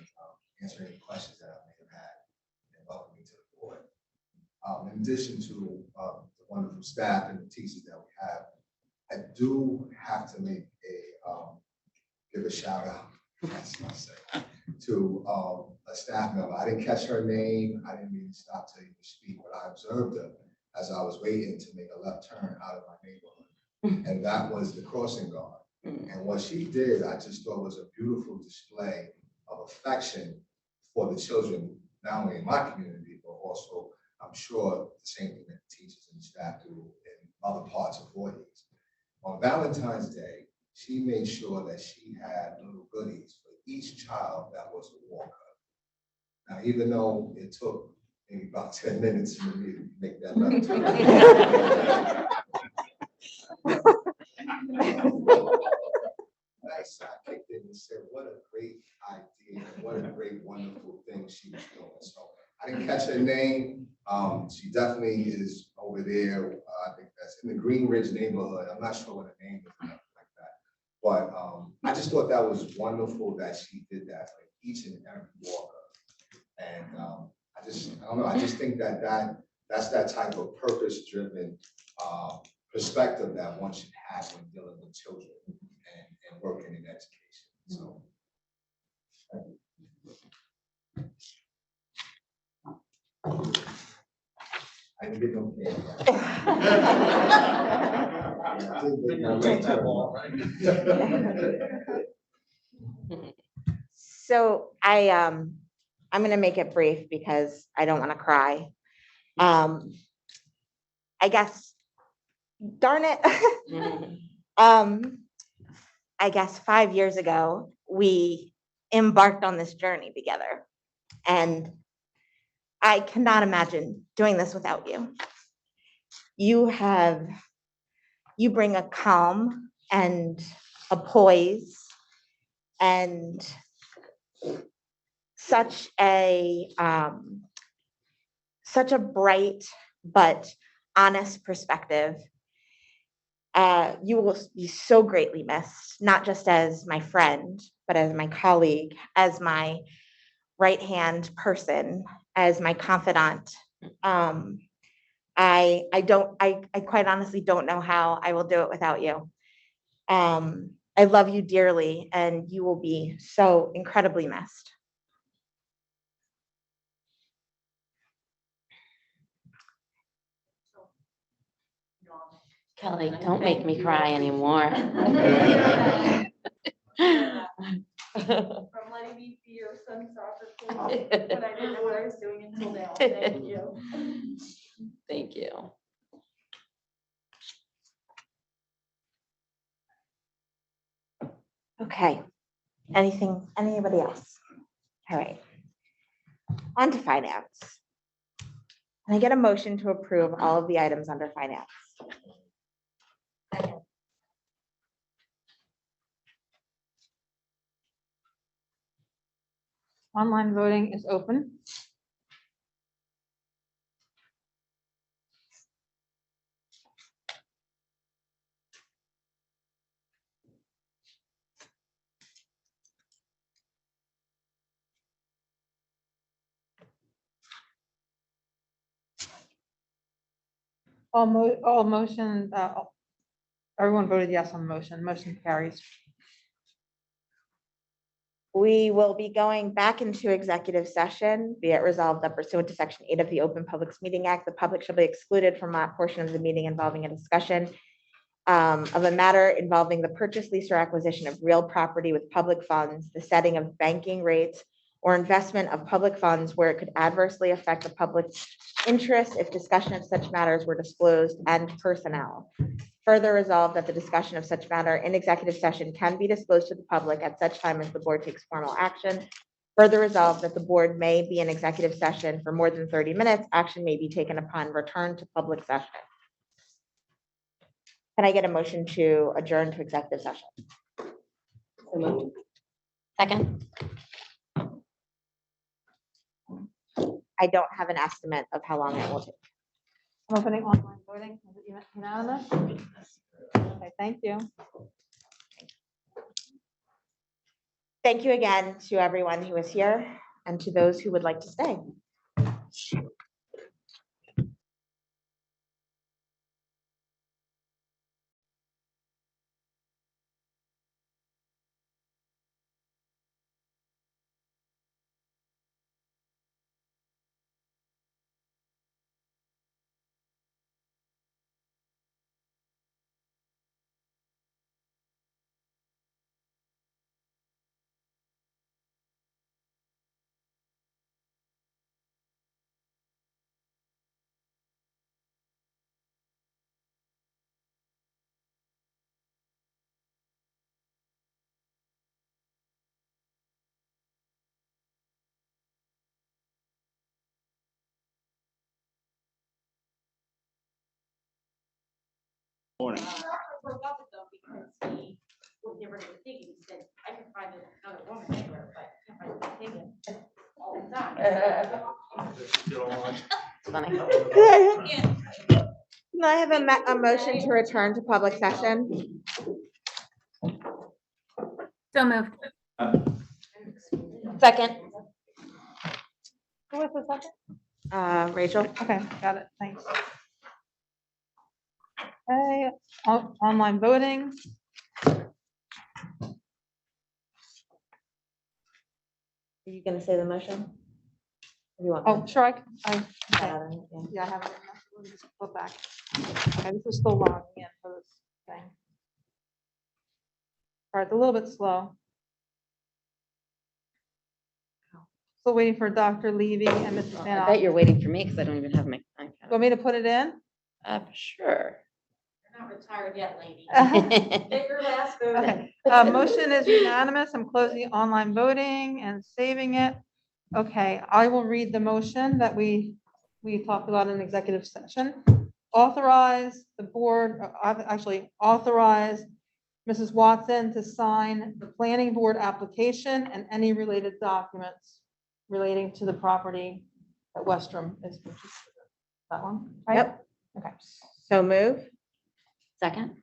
answering any questions that I may have had and welcoming me to the board. In addition to the wonderful staff and the teachers that we have, I do have to make give a shout out, that's what I say, to a staff member. I didn't catch her name. I didn't mean to stop till you speak, but I observed her as I was waiting to make a left turn out of my neighborhood. And that was the crossing guard. And what she did, I just thought was a beautiful display of affection for the children, not only in my community, but also, I'm sure, the same thing that teachers and staff do in other parts of Voorhees. On Valentine's Day, she made sure that she had little goodies for each child that was a walker. Now, even though it took maybe about 10 minutes for me to make that left turn. I kicked in and said, what a great idea, and what a great, wonderful thing she was doing. So I didn't catch her name. She definitely is over there. I think that's in the Green Ridge neighborhood. I'm not sure what her name is, like that. But I just thought that was wonderful that she did that for each and every walker. And I don't know, I just think that that's that type of purpose-driven perspective that one should have when dealing with children and working in education. So, thank you. I didn't get no So I'm gonna make it brief because I don't want to cry. I guess, darn it. I guess 5 years ago, we embarked on this journey together. And I cannot imagine doing this without you. You bring a calm and a poise and such a bright but honest perspective. You will be so greatly missed, not just as my friend, but as my colleague, as my right-hand person, as my confidant. I quite honestly don't know how I will do it without you. I love you dearly, and you will be so incredibly missed. Kelly, don't make me cry anymore. From letting me be your son's soccer coach, but I didn't know what I was doing until now. Thank you. Thank you. Okay. Anybody else? All right. On to finance. Can I get a motion to approve all of the items under finance? Online voting is open. All motion, everyone voted yes on motion. Motion carries. We will be going back into executive session. Be it resolved that pursuant to Section 8 of the Open Public Meeting Act, the public shall be excluded from that portion of the meeting involving a discussion of a matter involving the purchase, lease, or acquisition of real property with public funds, the setting of banking rates, or investment of public funds where it could adversely affect the public interest if discussion of such matters were disclosed, and personnel. Further resolved that the discussion of such matter in executive session can be disclosed to the public at such time as the board takes formal action. Further resolved that the board may be in executive session for more than 30 minutes. Action may be taken upon return to public session. Can I get a motion to adjourn to executive session? Second. I don't have an estimate of how long it will take. I'm opening online voting. Is it unanimous? Okay, thank you. Thank you again to everyone who is here and to those who would like to stay. Morning. Can I have a motion to return to public session? So moved. Second. Who was the second? Rachel? Okay, got it. Thanks. Okay, online voting. Are you gonna say the motion? Or you want me Oh, sure, okay. to? Yeah, I have it. Let me just flip back. Okay, this is still logging in for this thing. All right, it's a little bit slow. Still waiting for Dr. Levy and Mrs. Van I bet Ock. you're waiting for me because I don't even have my iPad. Want me to put it in? Sure. You're not retired yet, lady. Okay. Get your last vote. Okay, motion is unanimous. I'm closing online voting and saving it. Okay, I will read the motion that we talked about in executive session. Authorize the board, actually authorize Mrs. Watson to sign the planning board application and any related documents relating to the property that Westrom is purchasing. That one, right? Yep. Okay. So move. Second.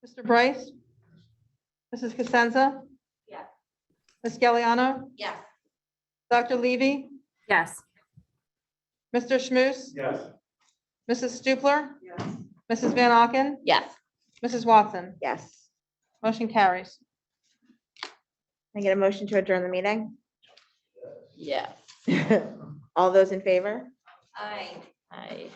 Mr. Bryce? Mrs. Cosenza? Yes. Ms. Galliano? Yes. Dr. Levy? Yes. Mr. Schmus? Yes. Mrs. Stupler? Yes. Mrs. Van Auken? Yes. Mrs. Watson? Yes. Motion carries. Can I get a motion to adjourn the meeting? Yes. All those in favor? Aye. I